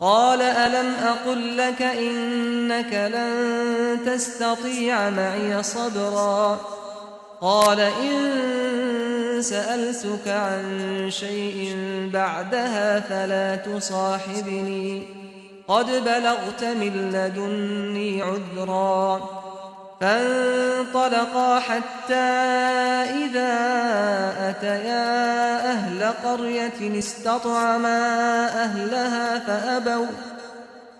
قال ألم أقل لك إنك لن تستطيع معي صبرا قال إن سألتك عن شيء بعدها فلا تصاحبني قد بلغت من لدني عذرا فانطلقا حتى إذا أتيا أهل قرية استطعما أهلها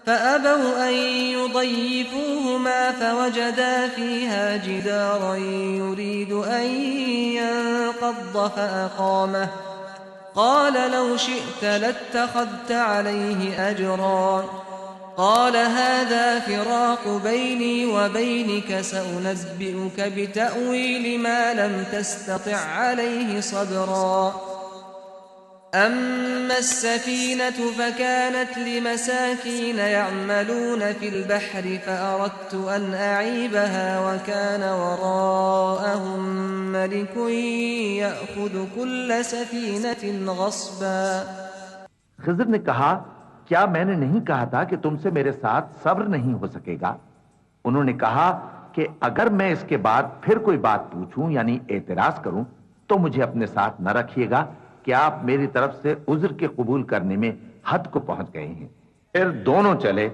فأبوا أن يضيفوهما فوجدا فيها جدارا يريد أن ينقض فأقامه قال لو شئت لاتخذت عليه أجرا قال هذا فراق بيني وبينك سأنبئك بتأويل ما لم تستطع عليه صبرا أما السفينة فكانت لمساكين يعملون في البحر فأردت أن أعيبها وكان وراءهم ملك يأخذ كل سفينة غصبا. خضر نے کہا کیا میں نے نہیں کہا تھا کہ تم سے میرے ساتھ صبر نہیں ہو سکے گا؟ انہوں نے کہا کہ اگر میں اس کے بعد پھر کوئی بات پوچھوں یعنی اعتراض کروں تو مجھے اپنے ساتھ نہ رکھیے گا کہ آپ میری طرف سے عذر کے قبول کرنے میں حد کو پہنچ گئے ہیں. پھر دونوں چلے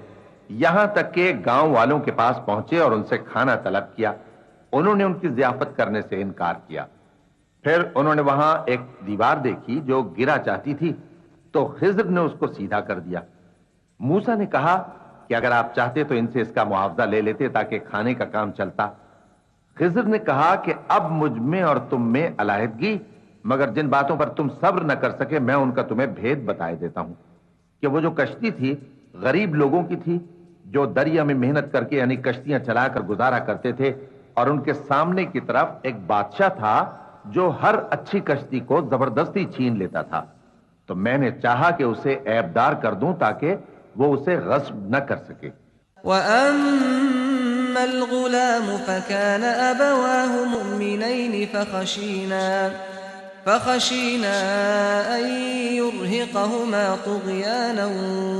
یہاں تک کہ گاؤں والوں کے پاس پہنچے اور ان سے کھانا طلب کیا. انہوں نے ان کی ضیافت کرنے سے انکار کیا. پھر انہوں نے وہاں ایک دیوار دیکھی جو گرا چاہتی تھی تو خضر نے اس کو سیدھا کر دیا. موسیٰ نے کہا کہ اگر آپ چاہتے تو ان سے اس کا معاوضہ لے لیتے تاکہ کھانے کا کام چلتا. خضر نے کہا کہ اب مجھ میں اور تم میں علیحدگی، مگر جن باتوں پر تم صبر نہ کر سکے میں ان کا تمہیں بھید بتائے دیتا ہوں کہ وہ جو کشتی تھی غریب لوگوں کی تھی جو دریا میں محنت کر کے یعنی کشتیاں چلا کر گزارا کرتے تھے، اور ان کے سامنے کی طرف ایک بادشاہ تھا جو ہر اچھی کشتی کو زبردستی چھین لیتا تھا. تو میں نے چاہا کہ اسے عیبدار کر دوں تاکہ وہ اسے غصب نہ کر سکے. وَأَمَّا الْغُلَامُ فَكَانَ أَبَوَاهُ مُؤْمِنَيْنِ فخشينا أن يرهقهما طغيانا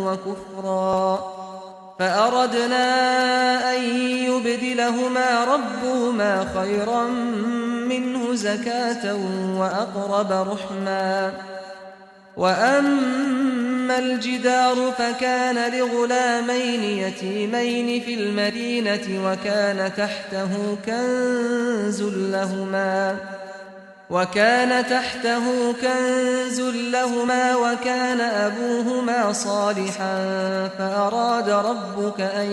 وكفرا فأردنا أن يبدلهما ربهما خيرا منه زكاة وأقرب رحما. وأما الجدار فكان لغلامين يتيمين في المدينة وكان تحته كنز لهما وكان أبوهما صالحا فأراد ربك أن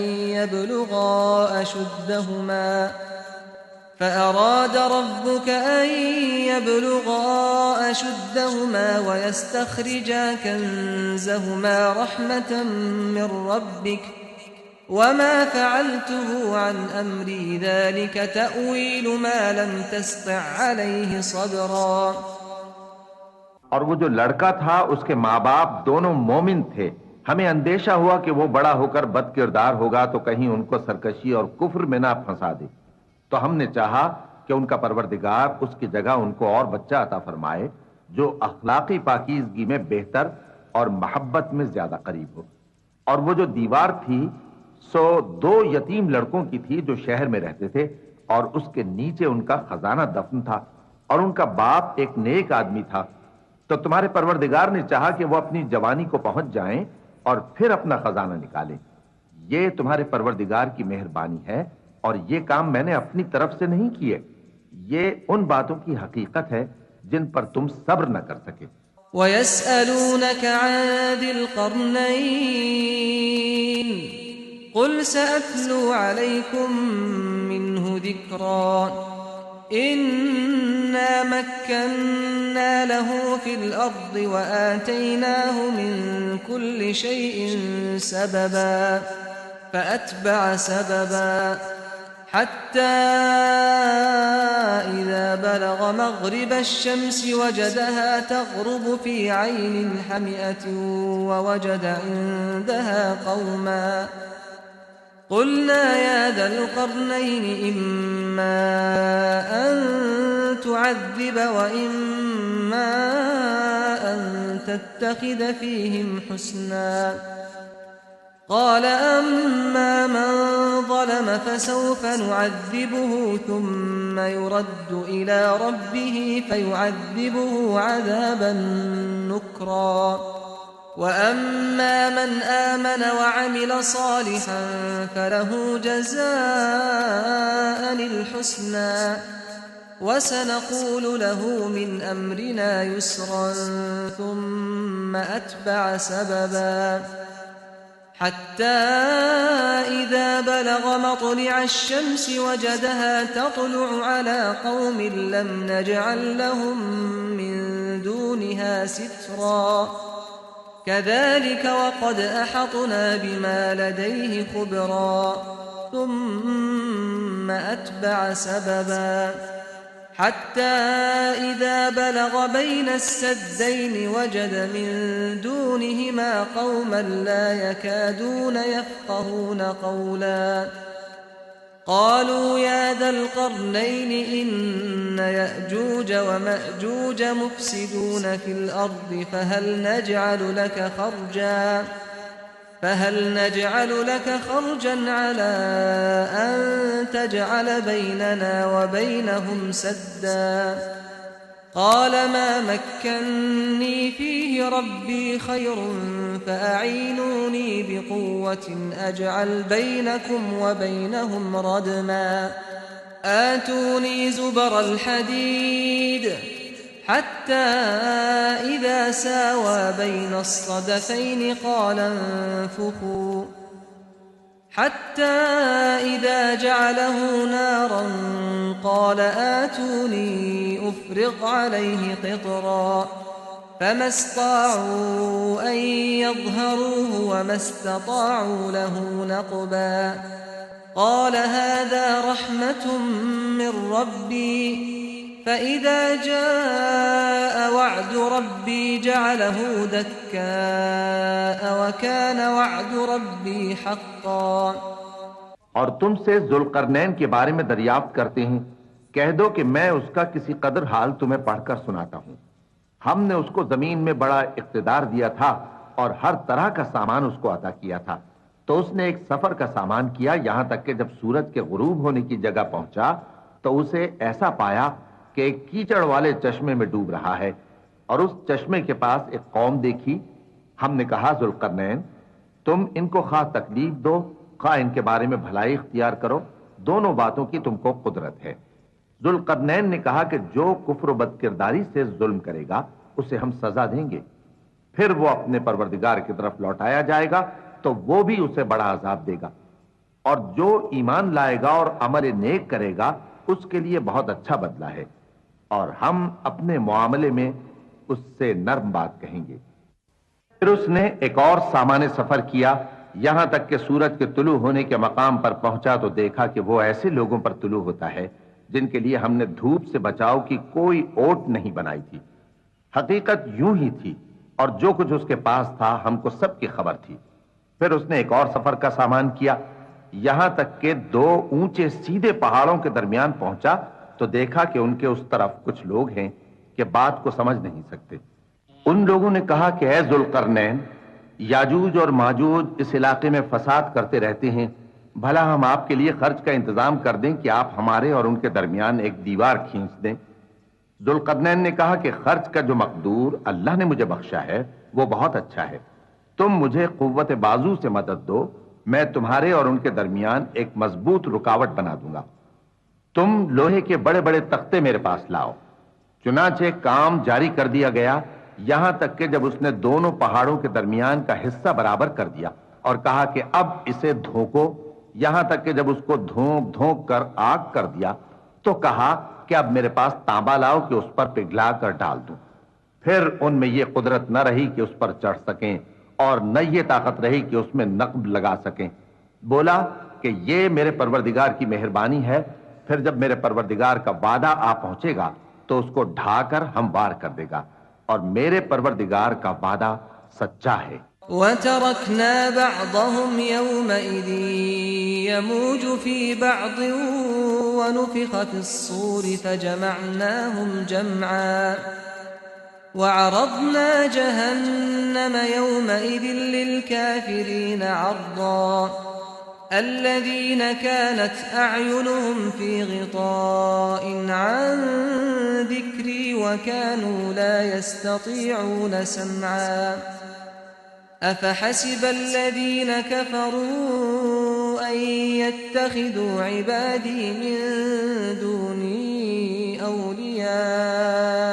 يبلغا أشدهما ويستخرجا كنزهما رحمة من ربك وما فعلته عن أمري ذلك تأويل ما لم تستطع عليه صبرا. اور وہ جو لڑکا تھا اس کے ماں باپ دونوں مومن تھے. ہمیں اندیشہ ہوا کہ وہ بڑا ہو کر بد کردار ہوگا تو کہیں ان کو سرکشی اور کفر میں نہ پھنسا دے. تو ہم نے چاہا کہ ان کا پروردگار اس کی جگہ ان کو اور بچہ عطا فرمائے جو اخلاقی پاکیزگی میں بہتر اور محبت میں زیادہ قریب ہو. اور وہ جو دیوار تھی سو 2 یتیم لڑکوں کی تھی جو شہر میں رہتے تھے اور اس کے نیچے ان کا خزانہ دفن تھا اور ان کا باپ ایک نیک آدمی تھا. تو تمہارے پروردگار نے چاہا کہ وہ اپنی جوانی کو پہنچ جائیں اور پھر اپنا خزانہ نکالیں. یہ تمہارے پروردگار کی مہربانی ہے اور یہ کام میں نے اپنی طرف سے نہیں کیے. یہ ان باتوں کی حقیقت ہے جن پر تم صبر نہ کر سکے. وَيَسْأَلُونَكَ عَنِ ذِي الْقَرْنَيْنِ قُلْ سَأَتْلُو عَلَيْكُمْ مِنْهُ ذِكْرًا إِنَّا مَكَّنَّا لَهُ فِي الْأَرْضِ وَآتَيْنَاهُ مِنْ كُلِّ شَيْءٍ سَبَبًا فَأَتْبَعَ سَبَبًا حَتَّى إِذَا بَلَغَ مَغْرِبَ الشَّمْسِ وَجَدَهَا تَغْرُبُ فِي عَيْنٍ حَمِئَةٍ وَوَجَدَ عِندَهَا قَوْمًا قُلْنَا يَا ذَا الْقَرْنَيْنِ إِمَّا أَن تُعَذِّبَ وَإِمَّا أَن تَتَّخِذَ فِيهِمْ حُسْنًا قال أما من ظلم فسوف نعذبه ثم يرد إلى ربه فيعذبه عذابا نكرا وأما من آمن وعمل صالحا فله جزاء الحسنى وسنقول له من أمرنا يسرا ثم أتبع سببا حتى إذا بلغ مطلع الشمس وجدها تطلع على قوم لم نجعل لهم من دونها سترا كذلك وقد أحطنا بما لديه خبرا ثم أتبع سببا حتى إذا بلغ بين السدين وجد من دونهما قوما لا يكادون يفقهون قولا قالوا يا ذا القرنين إن يأجوج ومأجوج مفسدون في الأرض فهل نجعل لك خرجا على أن تجعل بيننا وبينهم سدا قال ما مكني فيه ربي خير فأعينوني بقوة أجعل بينكم وبينهم ردما آتوني زبر الحديد حتى إذا ساوى بين الصدفين قال انفخوا حتى إذا جعله نارا قال آتوني أفرغ عليه قطرا فما استطاعوا أن يظهروه وما استطاعوا له نقبا قال هذا رحمة من ربي فإذا جاء وعد ربي جعله دكاء وكان وعد ربي حقا اور تم سے ذوالقرنین کے بارے میں دریافت کرتے ہیں کہہ دو کہ میں اس کا کسی قدر حال تمہیں پڑھ کر سناتا ہوں ہم نے اس کو زمین میں بڑا اقتدار دیا تھا اور ہر طرح کا سامان اس کو عطا کیا تھا تو اس نے ایک سفر کا سامان کیا یہاں تک کہ جب سورج کے غروب ہونے کی جگہ پہنچا تو اسے ایسا پایا کہ ایک کیچڑ والے چشمے میں ڈوب رہا ہے اور اس چشمے کے پاس ایک قوم دیکھی ہم نے کہا ذوالقرنین تم ان کو خواہ تکلیف دو خواہ ان کے بارے میں بھلائی اختیار کرو دونوں باتوں کی تم کو قدرت ہے ذوالقرنین نے کہا کہ جو کفر و بد کرداری سے ظلم کرے گا اسے ہم سزا دیں گے پھر وہ اپنے پروردگار کی طرف لوٹایا جائے گا تو وہ بھی اسے بڑا عذاب دے گا اور جو ایمان لائے گا اور عمل نیک کرے گا اس کے لیے بہت اچھا بدلہ ہے اور ہم اپنے معاملے میں اس سے نرم بات کہیں گے پھر اس نے ایک اور سامان سفر کیا یہاں تک کہ سورج کے طلوع ہونے کے مقام پر پہنچا تو دیکھا کہ وہ ایسے لوگوں پر طلوع ہوتا ہے جن کے لیے ہم نے دھوپ سے بچاؤ کی کوئی اوٹ نہیں بنائی تھی حقیقت یوں ہی تھی اور جو کچھ اس کے پاس تھا ہم کو سب کی خبر تھی پھر اس نے ایک اور سفر کا سامان کیا یہاں تک کہ دو اونچے سیدھے پہاڑوں کے درمیان پہنچا تو دیکھا کہ ان کے اس طرف کچھ لوگ ہیں کہ بات کو سمجھ نہیں سکتے ان لوگوں نے کہا کہ اے ذوالقرنین یاجوج اور ماجوج اس علاقے میں فساد کرتے رہتے ہیں بھلا ہم آپ کے لیے خرچ کا انتظام کر دیں کہ آپ ہمارے اور ان کے درمیان ایک دیوار کھینچ دیں ذوالقرنین نے کہا کہ خرچ کا جو مقدور اللہ نے مجھے بخشا ہے وہ بہت اچھا ہے تم مجھے قوت بازو سے مدد دو میں تمہارے اور ان کے درمیان ایک مضبوط رکاوٹ بنا دوں گا تم لوہے کے بڑے بڑے تختے میرے پاس لاؤ چنانچہ کام جاری کر دیا گیا یہاں تک کہ جب اس نے دونوں پہاڑوں کے درمیان کا حصہ برابر کر دیا اور کہا کہ اب اسے دھوکو یہاں تک کہ جب اس کو دھونک دھونک کر آگ کر دیا تو کہا کہ اب میرے پاس تانبا لاؤ کہ اس پر پگھلا کر ڈال دوں پھر ان میں یہ قدرت نہ رہی کہ اس پر چڑھ سکیں اور نہ یہ طاقت رہی کہ اس میں نقب لگا سکیں بولا کہ یہ میرے پروردگار کی مہربانی ہے پھر جب میرے پروردگار کا وعدہ آ پہنچے گا تو اس کو ڈھا کر ہموار کر دے گا اور میرے پروردگار کا وعدہ سچا ہے وَتَرَكْنَا بَعْضَهُمْ يَوْمَئِذٍ يَمُوجُ فِي بَعْضٍ وَنُفِخَ فِي الصُّورِ فَجَمَعْنَاهُمْ جَمْعًا وعرضنا جهنم يومئذ للكافرين عرضا الذين كانت أعينهم في غطاء عن ذكري وكانوا لا يستطيعون سمعا أفحسب الذين كفروا أن يتخذوا عبادي من دوني أولياء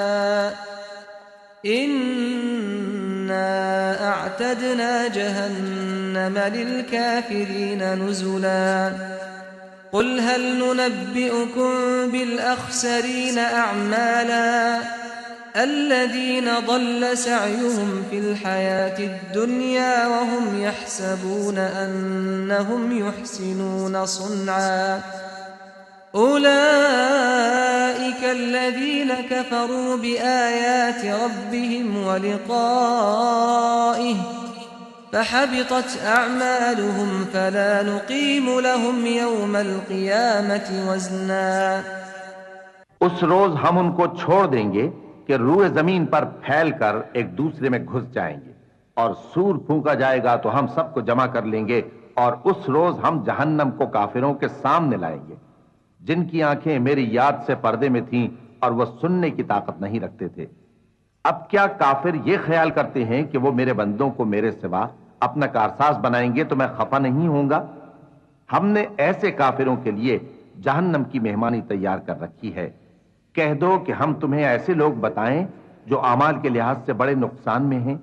إنا أعتدنا جهنم للكافرين نزلا قل هل ننبئكم بالأخسرين أعمالا الذين ضل سعيهم في الحياة الدنيا وهم يحسبون أنهم يحسنون صنعا أولئك الذين كفروا بآيات ربهم ولقائه فحبطت أعمالهم فلا نقيم لهم يوم القيامة وزنا اس روز ہم ان کو چھوڑ دیں گے کہ روئے زمین پر پھیل کر ایک دوسرے میں گھس جائیں گے اور سور پھونکا جائے گا تو ہم سب کو جمع کر لیں گے اور اس روز ہم جہنم کو کافروں کے سامنے لائیں گے جن کی آنکھیں میری یاد سے پردے میں تھیں اور وہ سننے کی طاقت نہیں رکھتے تھے۔ اب کیا کافر یہ خیال کرتے ہیں کہ وہ میرے بندوں کو میرے سوا اپنا کارساز بنائیں گے تو میں خفا نہیں ہوں گا؟ ہم نے ایسے کافروں کے لیے جہنم کی مہمانی تیار کر رکھی ہے۔ کہہ دو کہ ہم تمہیں ایسے لوگ بتائیں جو اعمال کے لحاظ سے بڑے نقصان میں ہیں۔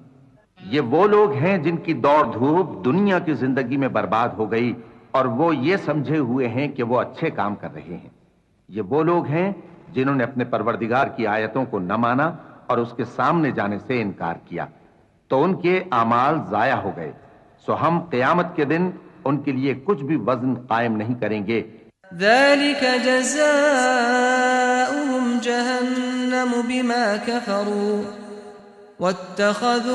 یہ وہ لوگ ہیں جن کی دوڑ دھوپ دنیا کی زندگی میں برباد ہو گئی اور وہ یہ سمجھے ہوئے ہیں کہ وہ اچھے کام کر رہے ہیں۔ یہ وہ لوگ ہیں جنہوں نے اپنے پروردگار کی آیتوں کو نہ مانا اور اس کے سامنے جانے سے انکار کیا تو ان کے اعمال ضائع ہو گئے، سو ہم قیامت کے دن ان کے لیے کچھ بھی وزن قائم نہیں کریں گے۔ ذلك جزاؤهم جهنم بما كفروا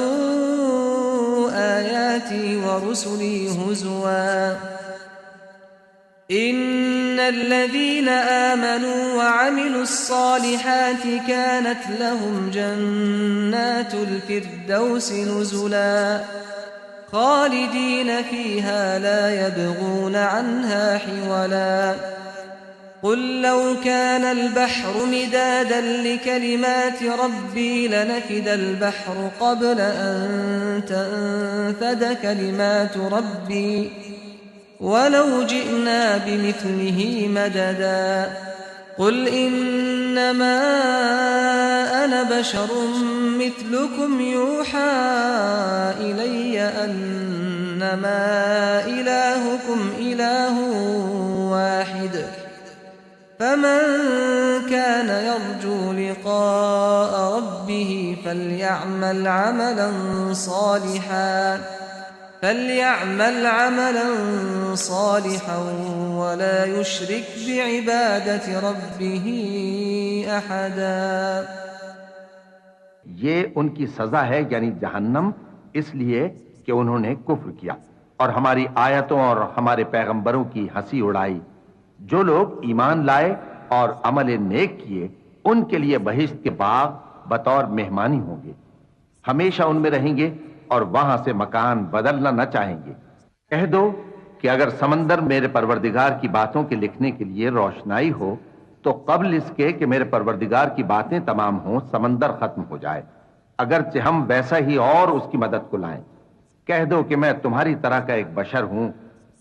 واتخذوا آياتي ورسلي هزوا إن الذين آمنوا وعملوا الصالحات كانت لهم جنات الفردوس نزلا خالدين فيها لا يبغون عنها حولا قل لو كان البحر مدادا لكلمات ربي لنفد البحر قبل أن تنفد كلمات ربي ولو جئنا بمثله مددا قل إنما أنا بشر مثلكم يوحى إلي أنما إلهكم إله واحد فمن كان يرجو لقاء ربه فليعمل عملا صالحا ولا يشرك بعبادة ربه أحدا۔ یہ ان کی سزا ہے یعنی جہنم، اس لیے کہ انہوں نے کفر کیا اور ہماری آیتوں اور ہمارے پیغمبروں کی ہنسی اڑائی۔ جو لوگ ایمان لائے اور عمل نیک کیے ان کے لیے بہشت کے باغ بطور مہمانی ہوں گے، ہمیشہ ان میں رہیں گے اور وہاں سے مکان بدلنا نہ چاہیں گے۔ کہہ دو کہ اگر سمندر میرے پروردگار کی باتوں کے لکھنے کے لیے روشنائی ہو تو قبل اس کے کہ میرے پروردگار کی باتیں تمام ہوں سمندر ختم ہو جائے، اگرچہ ہم ویسا ہی اور اس کی مدد کو لائیں۔ کہہ دو کہ میں تمہاری طرح کا ایک بشر ہوں،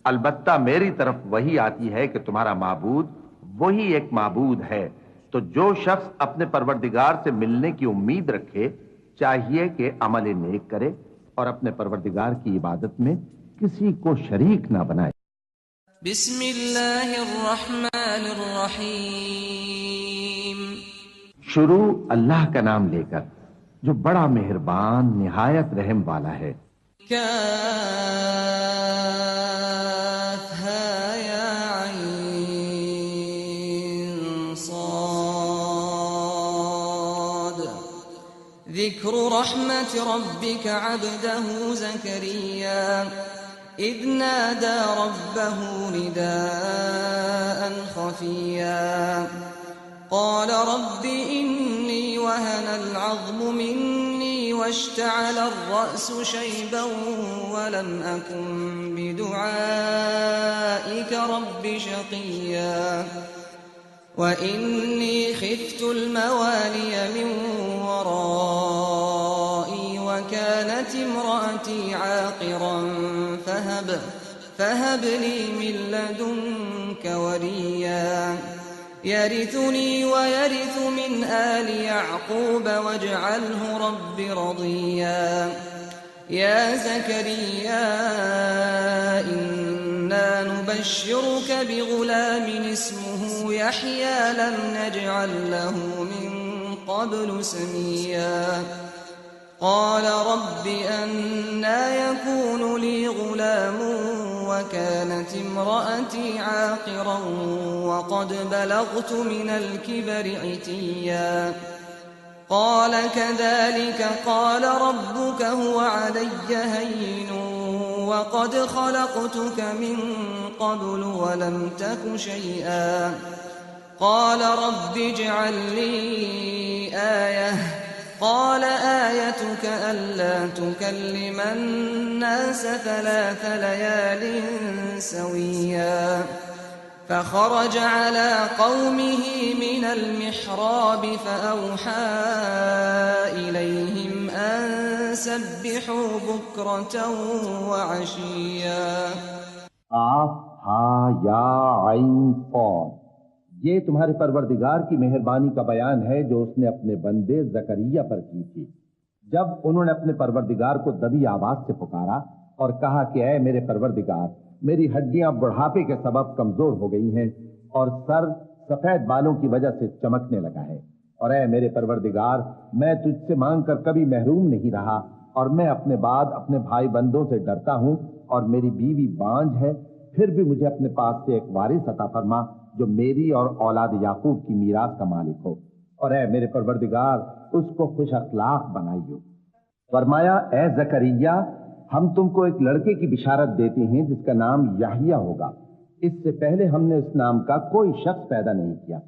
البتہ میری طرف وہی آتی ہے کہ تمہارا معبود وہی ایک معبود ہے، تو جو شخص اپنے پروردگار سے ملنے کی امید رکھے چاہیے کہ عمل نیک کرے اور اپنے پروردگار کی عبادت میں کسی کو شریک نہ بنائے۔ بسم اللہ الرحمن الرحیم۔ شروع اللہ کا نام لے کر جو بڑا مہربان نہایت رحم والا ہے۔ کافہا یا عین صاد ذکر رحمت ربک عبدہ زکریا اذ نادى ربه نداء خفيا قال رب إني وهن العظم مني واشتعل الرأس شيبا ولم أكن بدعائك رب شقيا وإني خفت الموالي من ورائي وكانت امرأتي عاقرا فهب لي من لدنك وليا يرثني ويرث من آل يعقوب واجعله رب رضيا يا زكريا إنا نبشرك بغلام اسمه يحيى لم نجعل له من قبل سميا قال رب أنى يكون لي غلام وكانت امرأتي عاقرا وقد بلغت من الكبر عتيا قال كذلك قال ربك هو علي هين وقد خلقتك من قبل ولم تك شيئا قال رب اجعل لي آية قال آيتك ألا تكلم الناس 3 ليال سويا فخرج على قومه من المحراب فأوحى إليهم أن سبحوا بكرة وعشيا قاف ہا یا عین صاد، یہ تمہارے پروردگار کی مہربانی کا بیان ہے جو اس نے اپنے بندے زکریا پر کی تھی جب انہوں نے اپنے پروردگار کو دبی آواز سے پکارا اور کہا کہ اے میرے پروردگار، میری ہڈیاں بڑھاپے کے سبب کمزور ہو گئی ہیں اور سر سفید بالوں کی وجہ سے چمکنے لگا ہے، اور اے میرے پروردگار، میں تجھ سے مانگ کر کبھی محروم نہیں رہا، اور میں اپنے بعد اپنے بھائی بندوں سے ڈرتا ہوں، اور میری بیوی بانجھ ہے، پھر بھی مجھے اپنے پاس سے ایک وارث عطا فرما جو میری اور اولاد یعقوب کی میراث کا مالک ہو، اور اے میرے پروردگار اس کو خوش اخلاق بنائیو۔ فرمایا اے زکریا، ہم تم کو ایک لڑکے کی بشارت دیتے ہیں جس کا نام یحییٰ ہوگا، اس سے پہلے ہم نے اس نام کا کوئی شخص پیدا نہیں کیا۔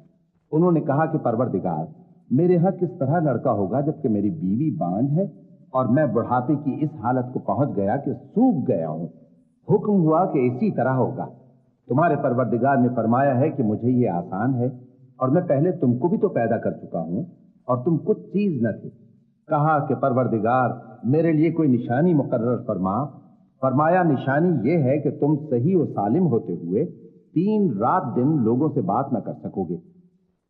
انہوں نے کہا کہ پروردگار، میرے ہاں کس طرح لڑکا ہوگا جبکہ میری بیوی بانجھ ہے اور میں بڑھاپے کی اس حالت کو پہنچ گیا کہ سوکھ گیا ہوں۔ حکم ہوا کہ اسی طرح ہوگا۔ تمہارے پروردگار نے فرمایا ہے کہ مجھے یہ آسان ہے، اور میں پہلے تم کو بھی تو پیدا کر چکا ہوں اور تم کچھ چیز نہ تھے۔ کہا کہ پروردگار میرے لیے کوئی نشانی مقرر فرما۔ فرمایا نشانی یہ ہے کہ تم صحیح و سالم ہوتے ہوئے 3 رات دن لوگوں سے بات نہ کر سکو گے۔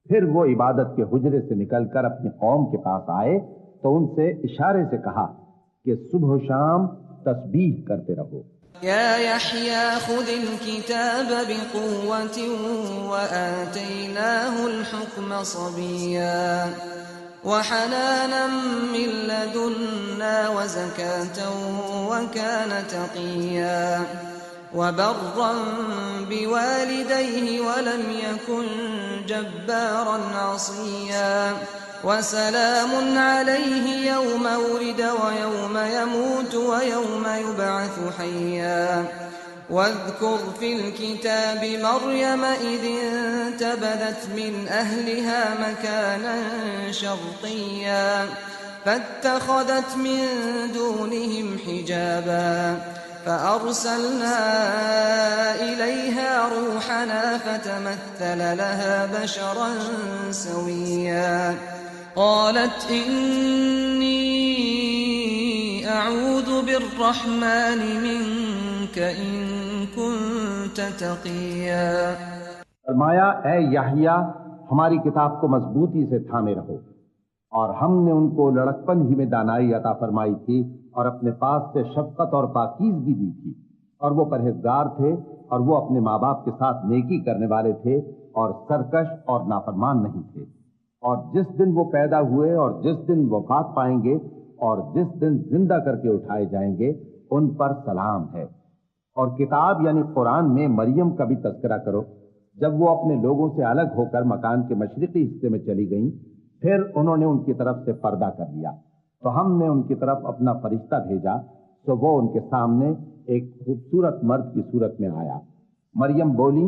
پھر وہ عبادت کے حجرے سے نکل کر اپنی قوم کے پاس آئے تو ان سے اشارے سے کہا کہ صبح و شام تسبیح کرتے رہو۔ يا يحيى خذ الكتاب بقوة وآتيناه الحكم صبيا وحنانا من لدنا وزكاة وكان تقيا وبرا بوالديه ولم يكن جبارا عصيا وسلام عليه يوم ولد ويوم يموت ويوم يبعث حيا واذكر في الكتاب مريم إذ انتبذت من أهلها مكانا شرقيا فاتخذت من دونهم حجابا فأرسلنا إليها روحنا فتمثل لها بشرا سويا قالت إني أعوذ بالرحمن منك إن كنت تقيا۔ فرمایا اے یحییٰ، ہماری کتاب کو مضبوطی سے تھامے رہو، اور ہم نے ان کو لڑکپن ہی میں دانائی عطا فرمائی تھی اور اپنے پاس سے شفقت اور پاکیزگی دی تھی، اور وہ پرہیزگار تھے اور وہ اپنے ماں باپ کے ساتھ نیکی کرنے والے تھے اور سرکش اور نافرمان نہیں تھے۔ اور جس دن وہ پیدا ہوئے اور جس دن وفات پائیں گے اور جس دن زندہ کر کے اٹھائے جائیں گے ان پر سلام ہے۔ اور کتاب یعنی قرآن میں مریم کا بھی تذکرہ کرو، جب وہ اپنے لوگوں سے الگ ہو کر مکان کے مشرقی حصے میں چلی گئیں، پھر انہوں نے ان کی طرف سے پردہ کر لیا، تو ہم نے ان کی طرف اپنا فرشتہ بھیجا تو وہ ان کے سامنے ایک خوبصورت مرد کی صورت میں آیا۔ مریم بولی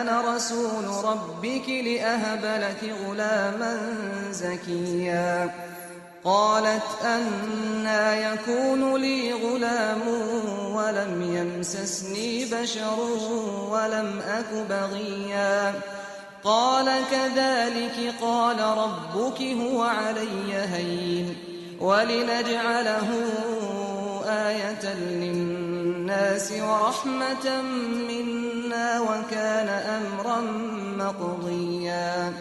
أنا رسول ربك لأهب لك غلاما زكيا قالت أنى يكون لي غلام ولم يمسسني بشر ولم أك بغيا قال كذلك قال ربك هو علي هين ولنجعله آية للناس ورحمة منا وكان أمرا مقضيا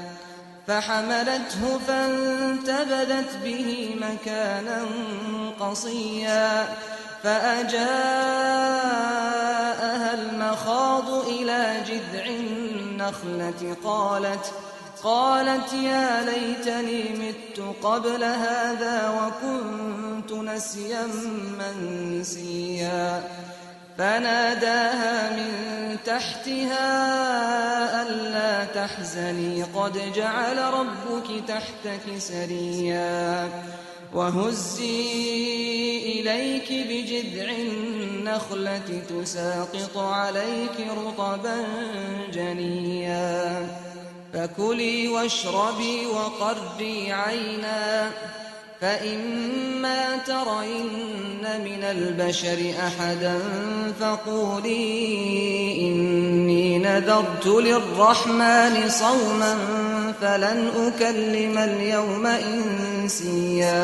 فحملته فانتبذت به مكانا قصيا فأجاءها المخاض إلى جذع النخلة قالت يا ليتني مت قبل هذا وكنت نسيا منسيا فناداها من تحتها ألا تحزني قد جعل ربك تحتك سريا وهزي إليك بجذع النخلة تساقط عليك رطبا جنيا فكلي واشربي وقري عينا فإما ترين من البشر أحدا فقولي إني نذرت للرحمن صوما فلن أكلم اليوم إنسيا।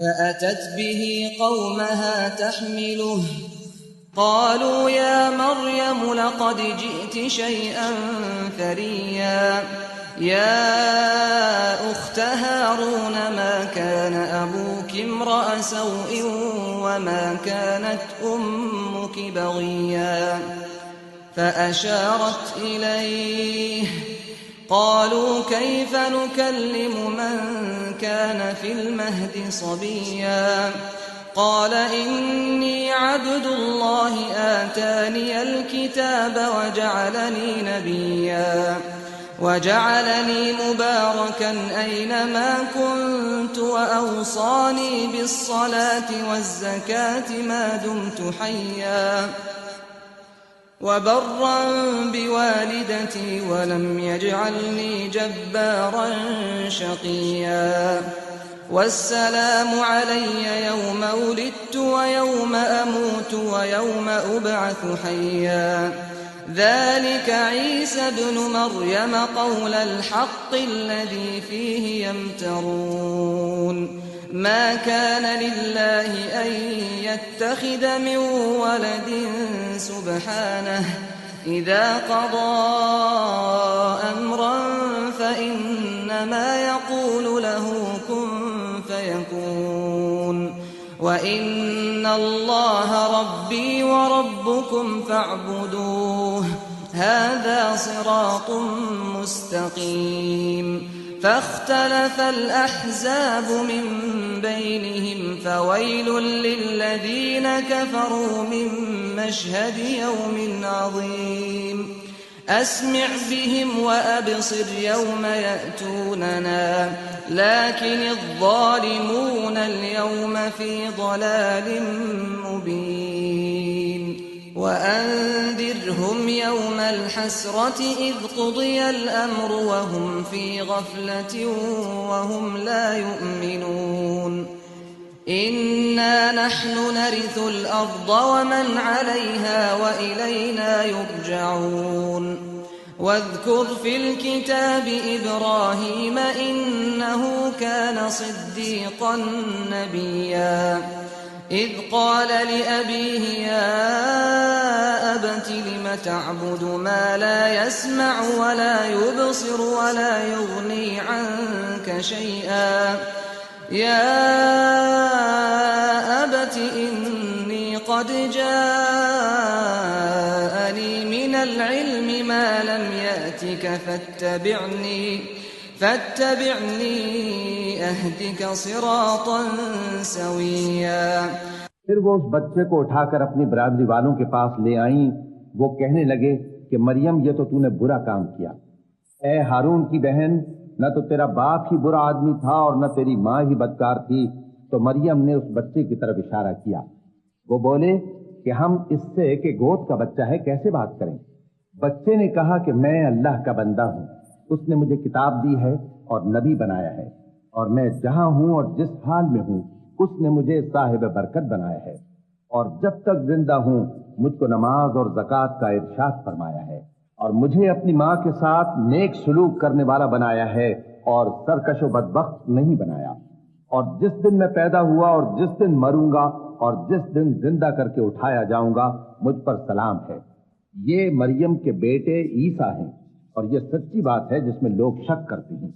فأتت به قومها تحمله قالوا يا مريم لقد جئت شيئا فريا يا أخت هارون ما كان أبوك امرأ سوء وما كانت أمك بغيا فأشارت إليه قالوا كيف نكلم من كان في المهد صبيا قال إني عبد الله آتاني الكتاب وجعلني نبيا وجعلني مباركا أينما كنت وأوصاني بالصلاة والزكاة ما دمت حيا وبرا بوالدتي ولم يجعلني جبارا شقيا والسلام علي يوم ولدت ويوم أموت ويوم أبعث حيا ذلك عيسى ابن مريم قول الحق الذي فيه يمترون ما كان لله أن يتخذ من ولد سبحانه إذا قضى أمرا فإنما يقول له كن فيكون وإن الله ربي وربكم فاعبدوه هذا صراط مستقيم فاختلف الأحزاب من بينهم فويل للذين كفروا من مشهد يوم عظيم أسمع بهم وأبصر يوم يأتوننا لكن الظالمون اليوم في ضلال مبين وأنذرهم يوم الحسرة إذ قضي الأمر وهم في غفلة وهم لا يؤمنون إنا نحن نرث الأرض ومن عليها وإلينا يرجعون واذكر في الكتاب إبراهيم إنه كان صديقا نبيا إذ قال لأبيه يا أبت لم تعبد ما لا يسمع ولا يبصر ولا يغني عنك شيئا يا أبت إني قد جاءني من العلم ما لم يأتك فاتبعني أهدك صراطا سويا. پھر وہ اس بچے کو اٹھا کر اپنی برادری والوں کے پاس لے آئیں. وہ کہنے لگے کہ مریم یہ تو نے برا کام کیا. اے ہارون کی بہن، نہ تو تیرا باپ ہی برا آدمی تھا اور نہ تیری ماں ہی بدکار تھی. تو مریم نے اس بچے کی طرف اشارہ کیا. وہ بولے کہ ہم اس سے کہ گود کا بچہ ہے کیسے بات کریں. بچے نے کہا کہ میں اللہ کا بندہ ہوں. اس نے مجھے کتاب دی ہے اور نبی بنایا ہے، اور میں جہاں ہوں اور جس حال میں ہوں اس نے مجھے صاحب برکت بنایا ہے، اور جب تک زندہ ہوں مجھ کو نماز اور زکوٰۃ کا ارشاد فرمایا ہے، اور مجھے اپنی ماں کے ساتھ نیک سلوک کرنے والا بنایا ہے اور سرکش و بدبخت نہیں بنایا. اور جس دن میں پیدا ہوا اور جس دن مروں گا اور جس دن زندہ کر کے اٹھایا جاؤں گا مجھ پر سلام ہے. یہ مریم کے بیٹے عیسیٰ ہیں، اور یہ سچی بات ہے جس میں لوگ شک کرتے ہیں.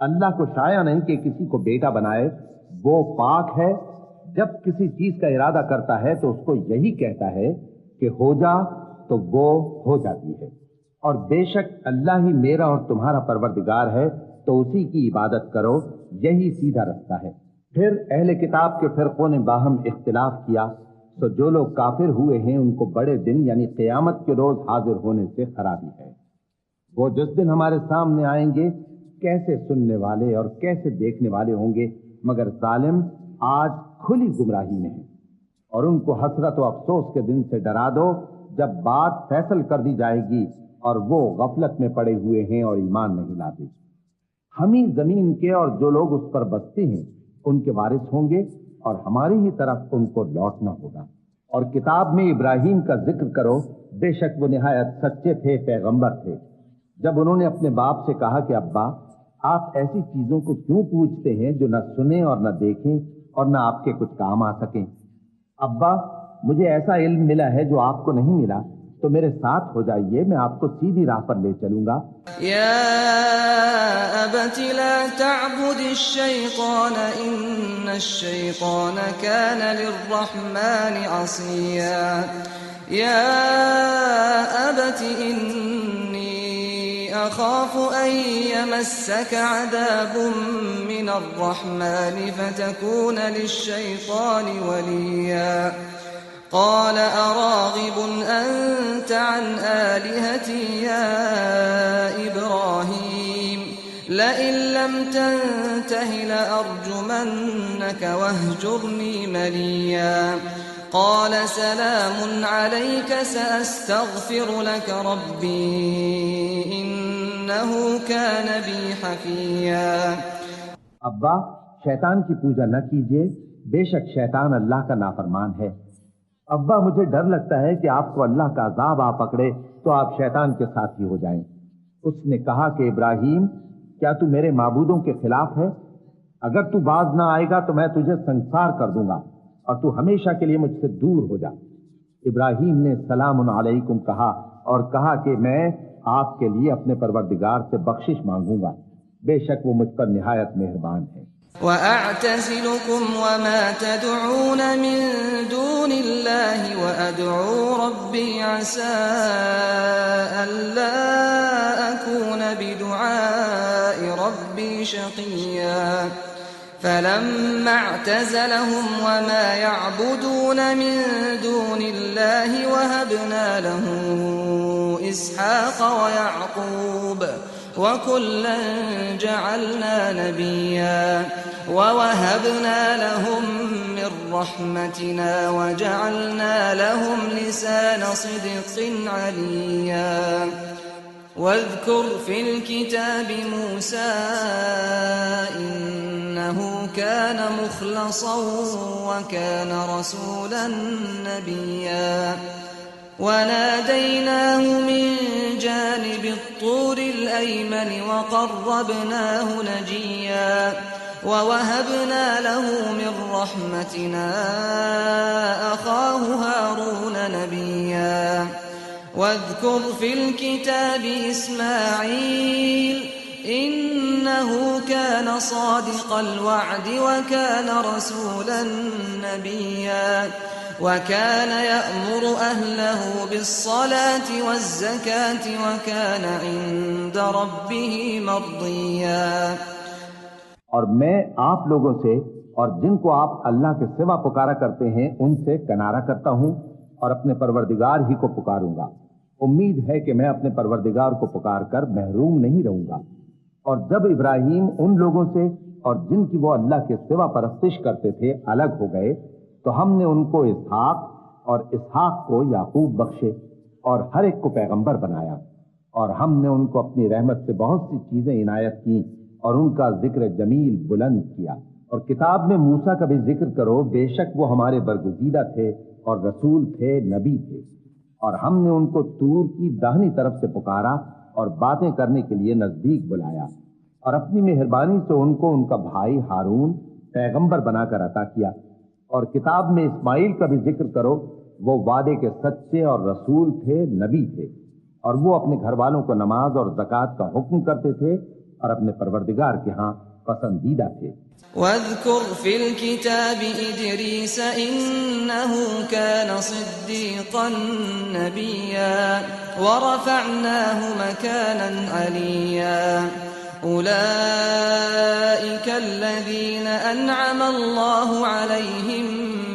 اللہ کو شایع نہیں کہ کسی کو بیٹا بنائے. وہ پاک ہے. جب کسی چیز کا ارادہ کرتا ہے تو اس کو یہی کہتا ہے کہ ہو جا تو وہ ہو جاتی ہے. اور بے شک اللہ ہی میرا اور تمہارا پروردگار ہے، تو اسی کی عبادت کرو، یہی سیدھا رستہ ہے. پھر اہل کتاب کے فرقوں نے باہم اختلاف کیا، تو جو لوگ کافر ہوئے ہیں ان کو بڑے دن یعنی قیامت کے روز حاضر ہونے سے خرابی ہے. وہ جس دن ہمارے سامنے آئیں گے کیسے سننے والے اور کیسے دیکھنے والے ہوں گے، مگر ظالم آج کھلی گمراہی میں ہیں. اور ان کو حسرت و افسوس کے دن سے ڈرا دو جب بات فیصل کر دی جائے گی اور وہ غفلت میں پڑے ہوئے ہیں اور ایمان نہیں لاتے. ہم ہی زمین کے اور جو لوگ اس پر بستے ہیں ان کے وارث ہوں گے، اور ہماری ہی طرف ان کو لوٹنا ہوگا. اور کتاب میں ابراہیم کا ذکر کرو، بے شک وہ نہایت سچے تھے، پیغمبر تھے. جب انہوں نے اپنے باپ سے کہا کہ ابا آپ ایسی چیزوں کو کیوں پوچھتے ہیں جو نہ سنیں اور نہ دیکھیں اور نہ آپ کے کچھ کام آ سکیں. ابا مجھے ایسا علم ملا ہے جو آپ کو نہیں ملا، تو میرے ساتھ ہو جائیے، میں آپ کو سیدھی راہ پر لے چلوں گا. یا ابت لا تعبد الشیطان ان الشیطان کان للرحمن عصیا. یا ابت أخاف أن يمسك عذاب من الرحمن فتكون للشيطان وليا. قال أراغب أنت عن آلهتي يا إبراهيم لئن لم تنته لأرجمنك واهجرني مليا. قال سلام عليك سأستغفر لك ربي إنه كان بي حفيا. ابا شیطان کی پوجا نہ کیجیے، بے شک شیطان اللہ کا نافرمان ہے. ابا مجھے ڈر لگتا ہے کہ آپ کو اللہ کا عذاب آ پکڑے تو آپ شیطان کے ساتھ ہی ہو جائیں. اس نے کہا کہ ابراہیم کیا تو میرے معبودوں کے خلاف ہے؟ اگر تو باز نہ آئے گا تو میں تجھے سنسار کر دوں گا اور تو ہمیشہ کے لیے مجھ سے دور ہو جا. ابراہیم نے سلام علیکم کہا اور کہا کہ میں آپ کے لیے اپنے پروردگار سے بخشش مانگوں گا، بے شک وہ مجھ پر نہایت مہربان ہے. وَأَعْتَزِلُكُمْ وَمَا تَدْعُونَ مِن دُونِ اللَّهِ وَأَدْعُو رَبِّي عَسَىٰ أَلَّا أَكُونَ بِدُعَاءِ رَبِّي شَقِيًّا. فَلَمَّا اعْتَزَلَهُمْ وَمَا يَعْبُدُونَ مِن دُونِ اللَّهِ وَهَبْنَا لَهُ إِسْحَاقَ وَيَعْقُوبَ وكلا جعلنا نبيا ووهبنا لهم من رحمتنا وجعلنا لهم لسان صدق عليا واذكر في الكتاب موسى إنه كان مخلصا وكان رسولا نبيا وناديناه من جانب الطور الأيمن وقربناه نجيا ووهبنا له من رحمتنا أخاه هارون نبيا واذكر في الكتاب إسماعيل إنه كان صادق الوعد وكان رسولا نبيا وكان يأمر أهله بالصلاة والزكاة وكان عند ربه مرضيا. اور میں آپ لوگوں سے اور جن کو آپ اللہ کے سوا پکارا کرتے ہیں ان سے کنارہ کرتا ہوں اور اپنے پروردگار ہی کو پکاروں گا. امید ہے کہ میں اپنے پروردگار کو پکار کر محروم نہیں رہوں گا. اور جب ابراہیم ان لوگوں سے اور جن کی وہ اللہ کے سوا پرستش کرتے تھے الگ ہو گئے تو ہم نے ان کو اسحاق اور اسحاق کو یعقوب بخشے اور ہر ایک کو پیغمبر بنایا. اور ہم نے ان کو اپنی رحمت سے بہت سی چیزیں عنایت کی اور ان کا ذکر جمیل بلند کیا. اور کتاب میں موسیٰ کا بھی ذکر کرو، بے شک وہ ہمارے برگزیدہ تھے اور رسول تھے، نبی تھے. اور ہم نے ان کو طور کی داہنی طرف سے پکارا اور باتیں کرنے کے لیے نزدیک بلایا، اور اپنی مہربانی سے ان کو ان کا بھائی ہارون پیغمبر بنا کر عطا کیا. اور کتاب میں اسماعیل کا بھی ذکر کرو، وہ وعدے کے سچے اور رسول تھے، نبی تھے، اور وہ اپنے گھر والوں کو نماز اور زکوٰۃ کا حکم کرتے تھے اور اپنے پروردگار کے ہاں پسندیدہ تھے. واذكر في الكتاب إدريس إنه كان صديقا نبيا ورفعناه مكانا عليا. أولئك الذين أنعم الله عليهم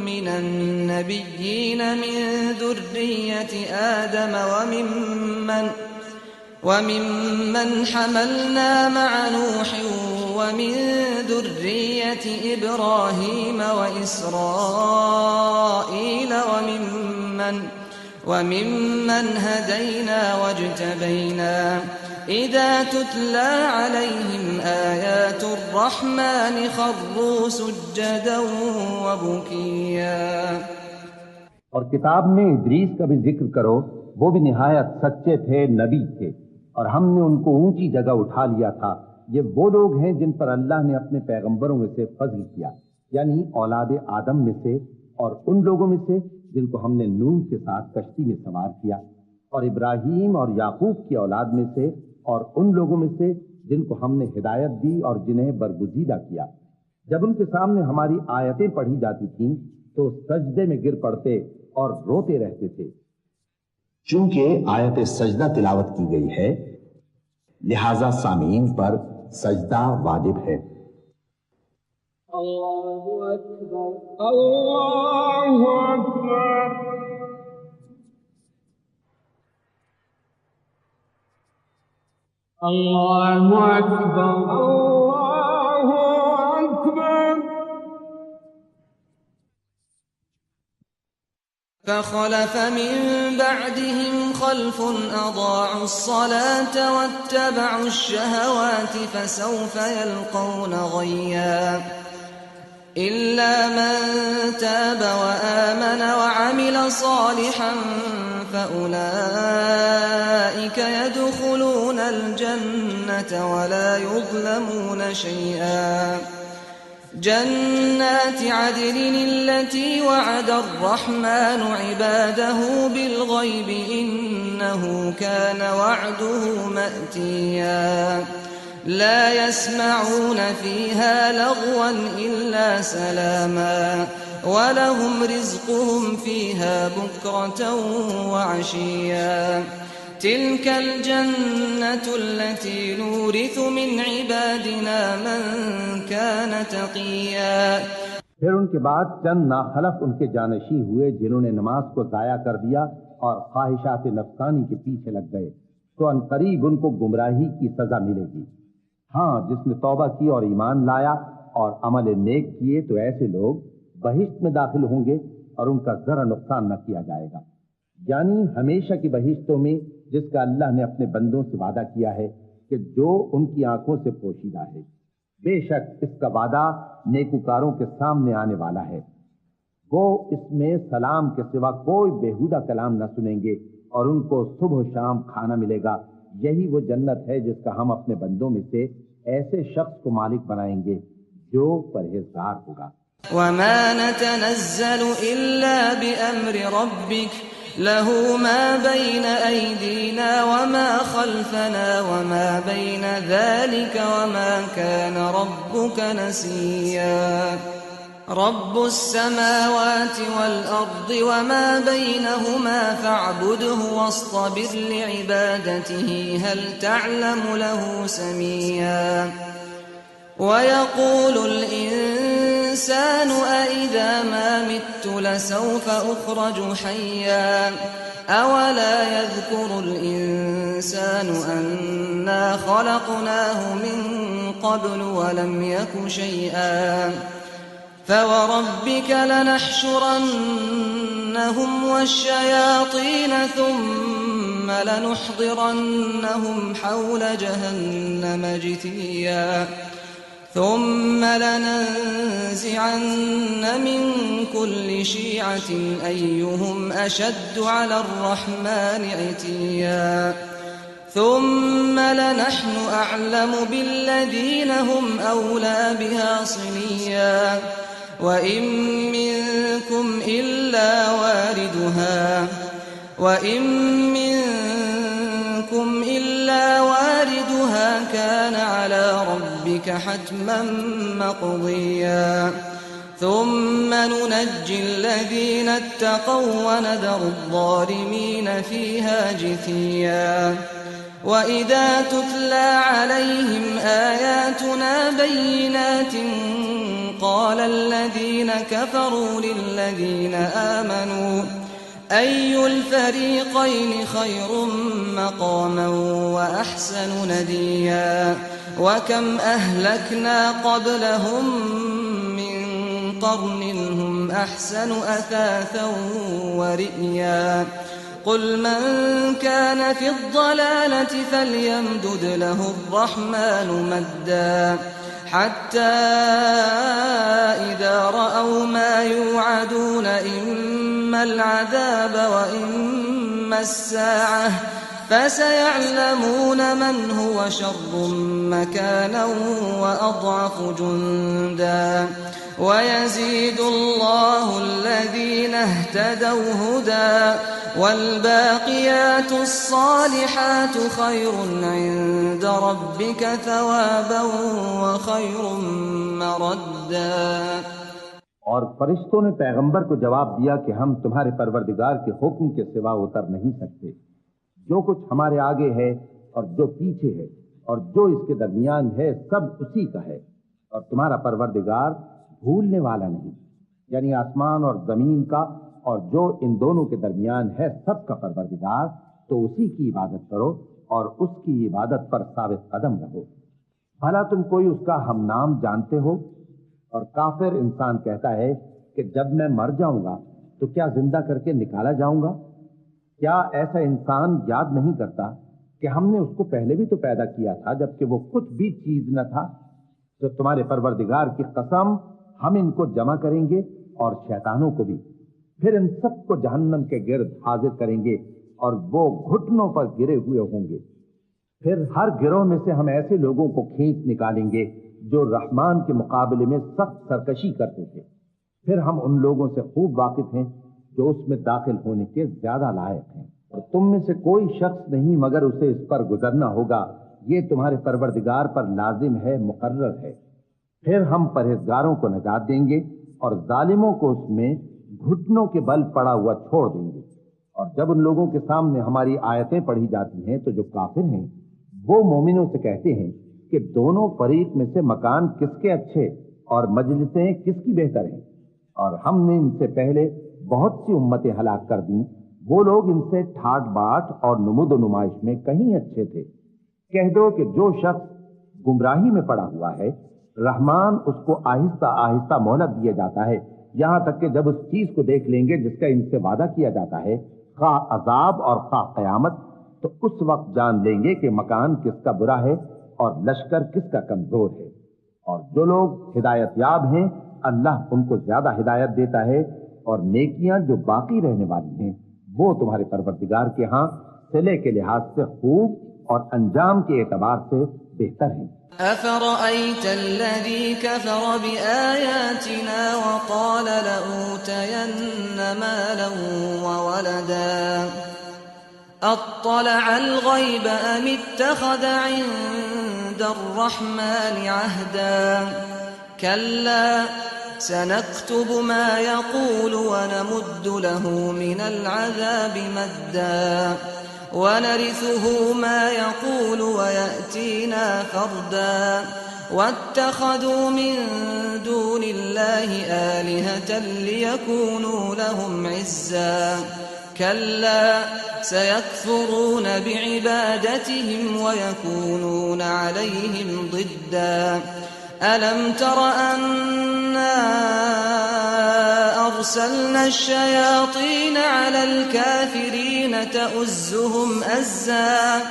من النبيين من ذرية آدم وممن حملنا مع نوح ومن ذرية إبراهيم وإسرائيل وممن هدينا واجتبينا إذا تتلى عليهم آيات الرحمن خروا سجدا وبكيا. اور کتاب میں ادریس کا بھی ذکر کرو، وہ بھی نہایت سچے تھے، نبی تھے، اور ہم نے ان کو اونچی جگہ اٹھا لیا تھا. یہ وہ لوگ ہیں جن پر اللہ نے اپنے پیغمبروں میں سے فضل کیا، یعنی اولاد آدم میں سے، اور ان لوگوں میں سے جن کو ہم نے نوح کے ساتھ کشتی میں سوار کیا، اور ابراہیم اور یعقوب کی اولاد میں سے، اور ان لوگوں میں سے جن کو ہم نے ہدایت دی اور جنہیں برگزیدہ کیا. جب ان کے سامنے ہماری آیتیں پڑھی جاتی تھیں تو سجدے میں گر پڑتے اور روتے رہتے تھے. چونکہ آیت سجدہ تلاوت کی گئی ہے لہذا سامعین پر سجدہ واجب ہے. اللہ اکبر اللہ اکبر اللہ اکبر اللہ اکبر. فخلف من بعدهم خلف أضاعوا الصلاة واتبعوا الشهوات فسوف يلقون غيا. إلا من تاب وآمن وعمل صالحا فأولئك يدخلون الجنة ولا يظلمون شيئا. جنات عدن التي وعد الرحمن عباده بالغيب إنه كان وعده مأتيا. لا يسمعون فيها لغوا إلا سلاما ولهم رزقهم فيها بكرة وعشيا. تلك الجنة التي نورث من عبادنا من كان تقيا. پھر ان کے بعد چند ناخلف ان کے جانشی ہوئے جنہوں نے نماز کو ضائع کر دیا اور خواہشات نفسانی کے پیچھے لگ گئے. تو عنقریب ان کو گمراہی کی سزا ملے گی۔ ہاں، جس نے توبہ کی اور ایمان لایا اور عمل نیک کیے تو ایسے لوگ بہشت میں داخل ہوں گے اور ان کا ذرا نقصان نہ کیا جائے گا، یعنی ہمیشہ کی بہشتوں میں جس کا اللہ نے اپنے بندوں سے وعدہ کیا ہے کہ جو ان کی آنکھوں سے پوشیدہ ہے۔ بے شک اس کا وعدہ نیکوکاروں کے سامنے آنے والا ہے۔ وہ اس میں سلام کے سوا کوئی بیہودہ کلام نہ سنیں گے اور ان کو صبح و شام کھانا ملے گا۔ یہی وہ جنت ہے جس کا ہم اپنے بندوں میں سے ایسے شخص کو مالک بنائیں گے جو پرہیزگار ہوگا۔ وما نتنزل إلا بأمر ربك له ما بين أيدينا وما خلفنا وما بين ذلك وما كان ربك نسيا رب السماوات والأرض وما بينهما فاعبده واصطبر لعبادته هل تعلم له سميا ويقول الإنسان أإذا ما مت لسوف أخرج حيا أولا يذكر الإنسان أنا خلقناه من قبل ولم يك شيئا فوربك لنحشرنهم والشياطين ثم لنحضرنهم حول جهنم جثيا ثم لننزعن من كل شيعة أيهم أشد على الرحمن عتيا ثم لنحن أعلم بالذين هم أولى بها صليا وإن منكم إلا واردها كان على ربك حتما مقضيا ثم ننجي الذين اتقوا وندر الظالمين فيها جثيا وإذا تتلى عليهم آياتنا بينات قال الذين كفروا للذين آمنوا أي الفريقين خير مقاما وأحسن نديا وكم أهلكنا قبلهم من قرن هم أحسن أثاثا ورئيا قل من كان في الضلالة فليمدد له الرحمن مدا حتى إذا رأوا ما يوعدون إما العذاب وإما الساعة فسيعلمون من هو شر مكانا وأضعف جندا ويزيد الله الذين اهتدوا هدى والباقيات الصالحات خير عند ربك ثوابا وخير مردا۔ اور فرشتوں نے پیغمبر کو جواب دیا کہ ہم تمہارے پروردگار کے حکم کے سوا اتر نہیں سکتے۔ جو کچھ ہمارے آگے ہے اور جو پیچھے ہے اور جو اس کے درمیان ہے سب اسی کا ہے، اور تمہارا پروردگار بھولنے والا نہیں، یعنی آسمان اور زمین کا اور جو ان دونوں کے درمیان ہے سب کا پروردگار، تو اسی کی عبادت کرو اور اس کی عبادت پر ثابت قدم رہو۔ بھلا تم کوئی اس کا ہم نام جانتے ہو؟ اور کافر انسان کہتا ہے کہ جب میں مر جاؤں گا تو کیا زندہ کر کے نکالا جاؤں گا؟ کیا ایسا انسان یاد نہیں کرتا کہ ہم نے اس کو پہلے بھی تو پیدا کیا تھا جبکہ وہ کچھ بھی چیز نہ تھا؟ تو تمہارے پروردگار کی قسم ہم ان کو جمع کریں گے اور شیطانوں کو بھی، پھر ان سب کو جہنم کے گرد حاضر کریں گے اور وہ گھٹنوں پر گرے ہوئے ہوں گے۔ پھر ہر گروہ میں سے ہم ایسے لوگوں کو کھینچ نکالیں گے جو رحمان کے مقابلے میں سخت سرکشی کرتے تھے، پھر ہم ان لوگوں سے خوب واقف ہیں جو اس میں داخل ہونے کے زیادہ لائق ہیں، اور تم میں سے کوئی شخص نہیں مگر اسے اس پر گزرنا ہوگا، یہ تمہارے پروردگار پر لازم ہے، مقرر ہے۔ پھر ہم پرہیزگاروں کو نجات دیں گے اور ظالموں کو اس میں گھٹنوں کے بل پڑا ہوا چھوڑ دیں گے۔ اور جب ان لوگوں کے سامنے ہماری آیتیں پڑھی جاتی ہیں تو جو کافر ہیں وہ مومنوں سے کہتے ہیں کہ دونوں فریق میں سے مکان کس کے اچھے اور مجلسیں کس کی بہتر ہیں، اور ہم نے ان سے پہلے بہت سی امتیں ہلاک کر دیں وہ لوگ ان سے ٹھاٹ باٹ اور نمود و نمائش میں کہیں اچھے تھے۔ کہہ دو کہ جو شخص گمراہی میں پڑا ہوا ہے، رحمان اس کو آہستہ آہستہ مہلت دیا جاتا ہے، یہاں تک کہ جب اس چیز کو دیکھ لیں گے جس کا ان سے وعدہ کیا جاتا ہے، خواہ عذاب اور خواہ قیامت، تو اس وقت جان لیں گے کہ مکان کس کا برا ہے اور لشکر کس کا کمزور ہے۔ اور جو لوگ ہدایت یاب ہیں، اللہ ان کو زیادہ ہدایت دیتا ہے، اور نیکیاں جو باقی رہنے والی ہیں وہ تمہارے پروردگار کے ہاں صلے کے لحاظ سے خوب اور انجام کے اعتبار سے بہتر ہیں۔ أفرأيت الذي كفر بآياتنا وقال لأوتين مالا وولدا أطلع الغيب أم اتخذ عند الرحمن عهدا كلا سنكتب ما يقول ونمد له من العذاب مدا ونرثه ما يقول ويأتينا فردا واتخذوا من دون الله آلهة ليكونوا لهم عزا كلا سيكفرون بعبادتهم ويكونون عليهم ضدا ألم تر أنا أرسلنا الشياطين على الكافرين تؤزهم أزا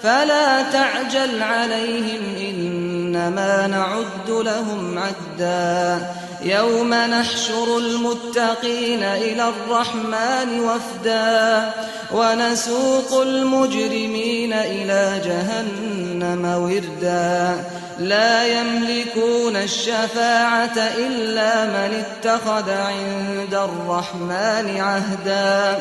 فلا تعجل عليهم إنما نعد لهم عدا يوم نحشر المتقين إلى الرحمن وفدا ونسوق المجرمين إلى جهنم وردا لا يملكون الشفاعة إلا من اتخذ عند الرحمن عهدا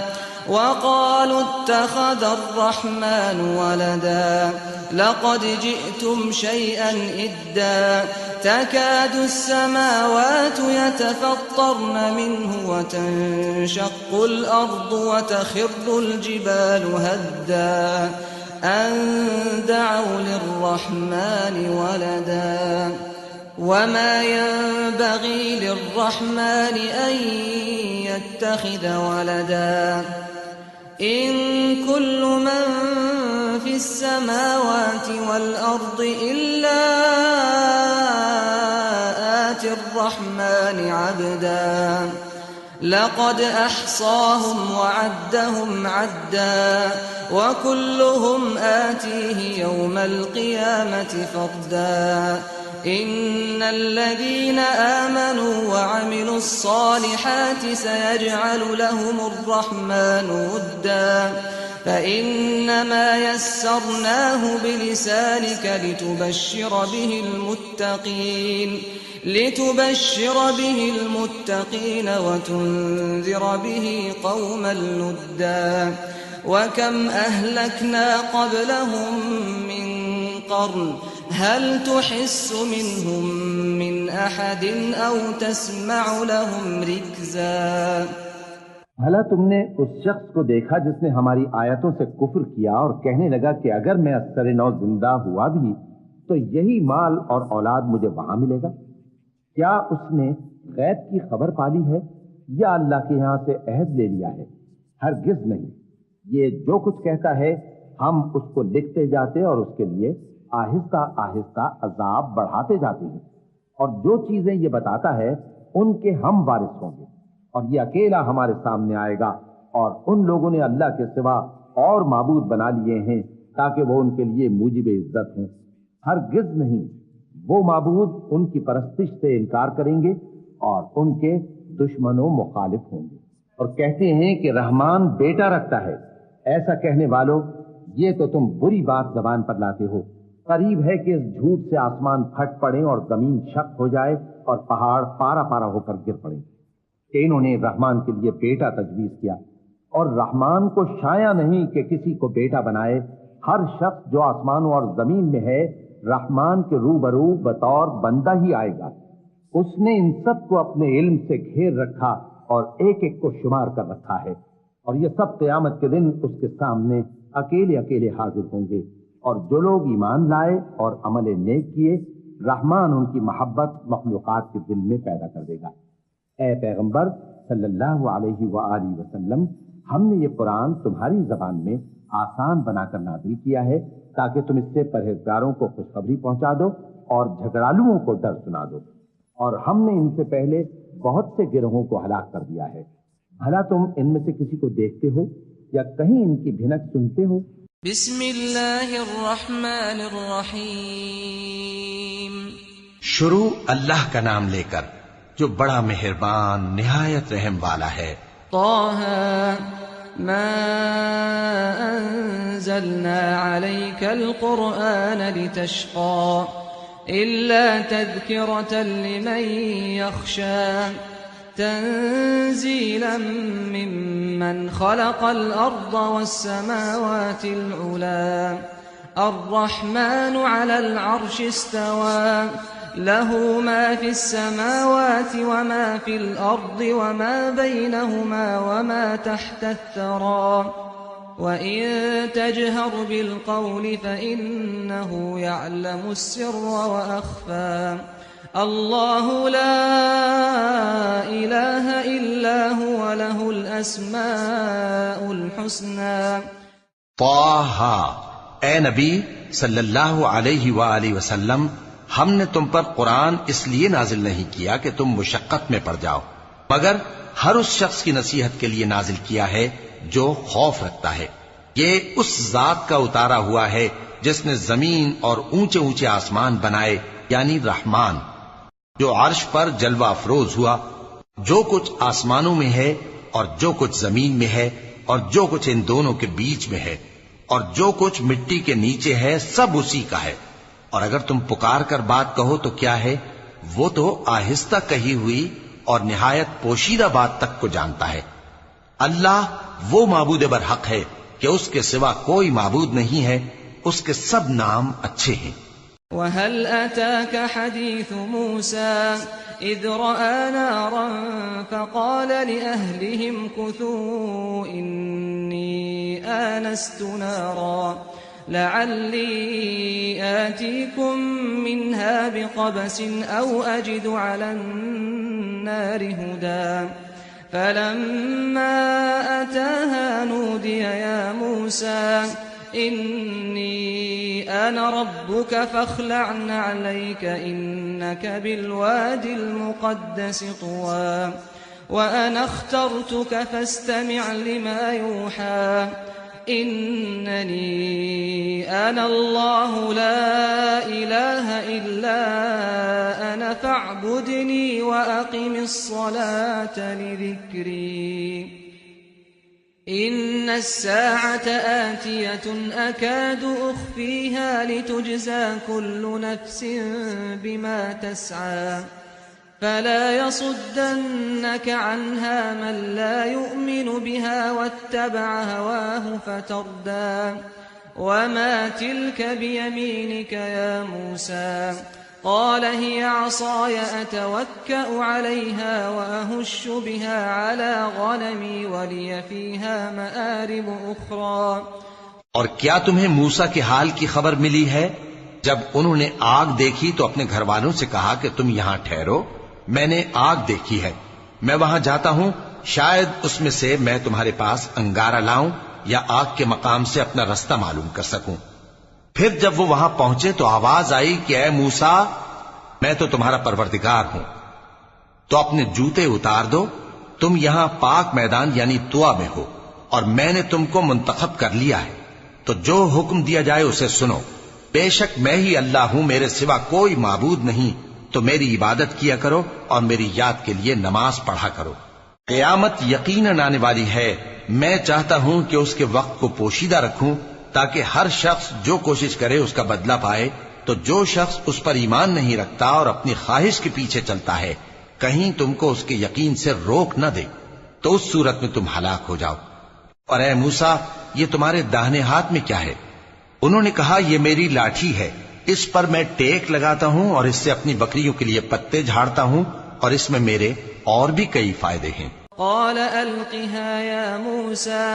وقالوا اتخذ الرحمن ولدا لقد جئتم شيئا إدا تكاد السماوات يتفطرن منه وتنشق الأرض وتخر الجبال هدا أن دعوا للرحمن ولدا وما ينبغي للرحمن أن يتخذ ولدا إن كل من في السماوات والأرض إلا آتي الرحمن عبدا لقد أحصاهم وعدهم عدا وكلهم آتيه يوم القيامة فردا إن الذين آمنوا وعملوا الصالحات سيجعل لهم الرحمن ودا فإنما يسرناه بلسانك لتبشر به المتقين وتنذر به قوما لدا وكم أهلكنا قبلهم من قرن هل تحس منهم من أحد أو تسمع لهم ركزا بھلا تم نے اس شخص کو دیکھا جس نے ہماری آیتوں سے کفر کیا اور کہنے لگا کہ اگر میں اثر نو زندہ ہوا بھی تو یہی مال اور اولاد مجھے وہاں ملے گا؟ کیا اس نے غیب کی خبر پالی ہے یا اللہ کے یہاں سے عہد لے لیا ہے؟ ہرگز نہیں، یہ جو کچھ کہتا ہے ہم اس کو لکھتے جاتے اور اس کے لیے آہستہ آہستہ عذاب بڑھاتے جاتے ہیں، اور جو چیزیں یہ بتاتا ہے ان کے ہم وارث ہوں گے، اور یہ اکیلا ہمارے سامنے آئے گا، اور ان لوگوں نے اللہ کے سوا اور معبود بنا لیے ہیں تاکہ وہ ان کے لیے موجب عزت ہوں۔ ہرگز نہیں، وہ معبود ان کی پرستش سے انکار کریں گے اور ان کے دشمنوں مخالف ہوں گے، اور کہتے ہیں کہ رحمان بیٹا رکھتا ہے۔ ایسا کہنے والوں، یہ تو تم بری بات زبان پر لاتے ہو۔ قریب ہے کہ اس جھوٹ سے آسمان پھٹ پڑے اور زمین شق ہو جائے اور پہاڑ پارا پارا ہو کر گر پڑے کہ انہوں نے رحمان کے لیے بیٹا تجویز کیا، اور رحمان کو شایع نہیں کہ کسی کو بیٹا بنائے۔ ہر شخص جو آسمانوں اور زمین میں ہے رحمان کے روبرو بطور بندہ ہی آئے گا۔ اس نے ان سب کو اپنے علم سے گھیر رکھا اور ایک ایک کو شمار کر رکھا ہے، اور یہ سب قیامت کے دن اس کے سامنے اکیلے اکیلے حاضر ہوں گے۔ اور جو لوگ ایمان لائے اور عمل نیک کیے، رحمان ان کی محبت مخلوقات کے دل میں پیدا کر دے گا۔ اے پیغمبر صلی اللہ علیہ وآلہ وسلم، ہم نے یہ قرآن تمہاری زبان میں آسان بنا کر نازل کیا ہے تاکہ تم اس سے پرہیزگاروں کو خوشخبری پہنچا دو اور جھگڑالوؤں کو ڈر سنا دو، اور ہم نے ان سے پہلے بہت سے گروہوں کو ہلاک کر دیا ہے۔ بھلا تم ان میں سے کسی کو دیکھتے ہو یا کہیں ان کی بھنک سنتے ہو؟ بسم اللہ الرحمن الرحیم۔ شروع اللہ کا نام لے کر جو بڑا مہربان نہایت رحم والا ہے۔ طه ما انزلنا عليك القرآن لتشقى إلا تذكرة لمن يخشى تنزيلا ممن خلق الأرض والسماوات العلى الرحمن على العرش استوى له ما في السماوات وما في الأرض وما بينهما وما تحت الثرى وإن تجهر بالقول فإنه يعلم السر وأخفى الله لا إله إلا هو له الأسماء الحسنى۔ طه، اے نبی صلی اللہ علیہ وآلہ وسلم، ہم نے تم پر قرآن اس لیے نازل نہیں کیا کہ تم مشقت میں پڑ جاؤ، مگر ہر اس شخص کی نصیحت کے لیے نازل کیا ہے جو خوف رکھتا ہے۔ یہ اس ذات کا اتارا ہوا ہے جس نے زمین اور اونچے اونچے آسمان بنائے، یعنی رحمان، جو عرش پر جلوہ افروز ہوا۔ جو کچھ آسمانوں میں ہے اور جو کچھ زمین میں ہے اور جو کچھ ان دونوں کے بیچ میں ہے اور جو کچھ مٹی کے نیچے ہے، سب اسی کا ہے۔ اور اگر تم پکار کر بات کہو تو کیا ہے، وہ تو آہستہ کہی ہوئی اور نہایت پوشیدہ بات تک کو جانتا ہے۔ اللہ وہ معبود برحق ہے کہ اس کے سوا کوئی معبود نہیں ہے، اس کے سب نام اچھے ہیں۔ وهل أتاك حديث موسى إذ رأى نارا فقال لأهلهم كثوا إني آنست نارا لعلي آتيكم منها بقبس أو أجد على النار هدى فلما أتاها نودي يا موسى إني أنا ربك فاخلع عليك إنك بالوادي المقدس طوى وأنا اخترتك فاستمع لما يوحى إنني أنا الله لا إله إلا أنا فاعبدني وأقم الصلاة لذكري إن الساعة آتية أكاد أخفيها لتجزى كل نفس بما تسعى فلا يصدنك عنها من لا يؤمن بها واتبع هواه فتردى وما تلك بيمينك يا موسى قال هي عصاي أتوكأ عليها وأهش بها على غنمي ولي فيها مآرب أخرى۔ اور کیا تمہیں موسیٰ کے حال کی خبر ملی ہے؟ جب انہوں نے آگ دیکھی تو اپنے گھر والوں سے کہا کہ تم یہاں ٹھہرو، میں نے آگ دیکھی ہے، میں وہاں جاتا ہوں، شاید اس میں سے میں تمہارے پاس انگارہ لاؤں یا آگ کے مقام سے اپنا رستہ معلوم کر سکوں۔ پھر جب وہ وہاں پہنچے تو آواز آئی کہ اے موسیٰ، میں تو تمہارا پروردگار ہوں، تو اپنے جوتے اتار دو، تم یہاں پاک میدان یعنی طوا میں ہو، اور میں نے تم کو منتخب کر لیا ہے، تو جو حکم دیا جائے اسے سنو، بے شک میں ہی اللہ ہوں، میرے سوا کوئی معبود نہیں، تو میری عبادت کیا کرو اور میری یاد کے لیے نماز پڑھا کرو۔ قیامت یقیناً آنے والی ہے، میں چاہتا ہوں کہ اس کے وقت کو پوشیدہ رکھوں تاکہ ہر شخص جو کوشش کرے اس کا بدلہ پائے، تو جو شخص اس پر ایمان نہیں رکھتا اور اپنی خواہش کے پیچھے چلتا ہے، کہیں تم کو اس کے یقین سے روک نہ دے، تو اس صورت میں تم ہلاک ہو جاؤ۔ اور اے موسیٰ، یہ تمہارے داہنے ہاتھ میں کیا ہے؟ انہوں نے کہا یہ میری لاٹھی ہے، اس پر میں ٹیک لگاتا ہوں اور اس سے اپنی بکریوں کے لیے پتے جھاڑتا ہوں، اور اس میں میرے اور بھی کئی فائدے ہیں۔ قال ألقها يا موسى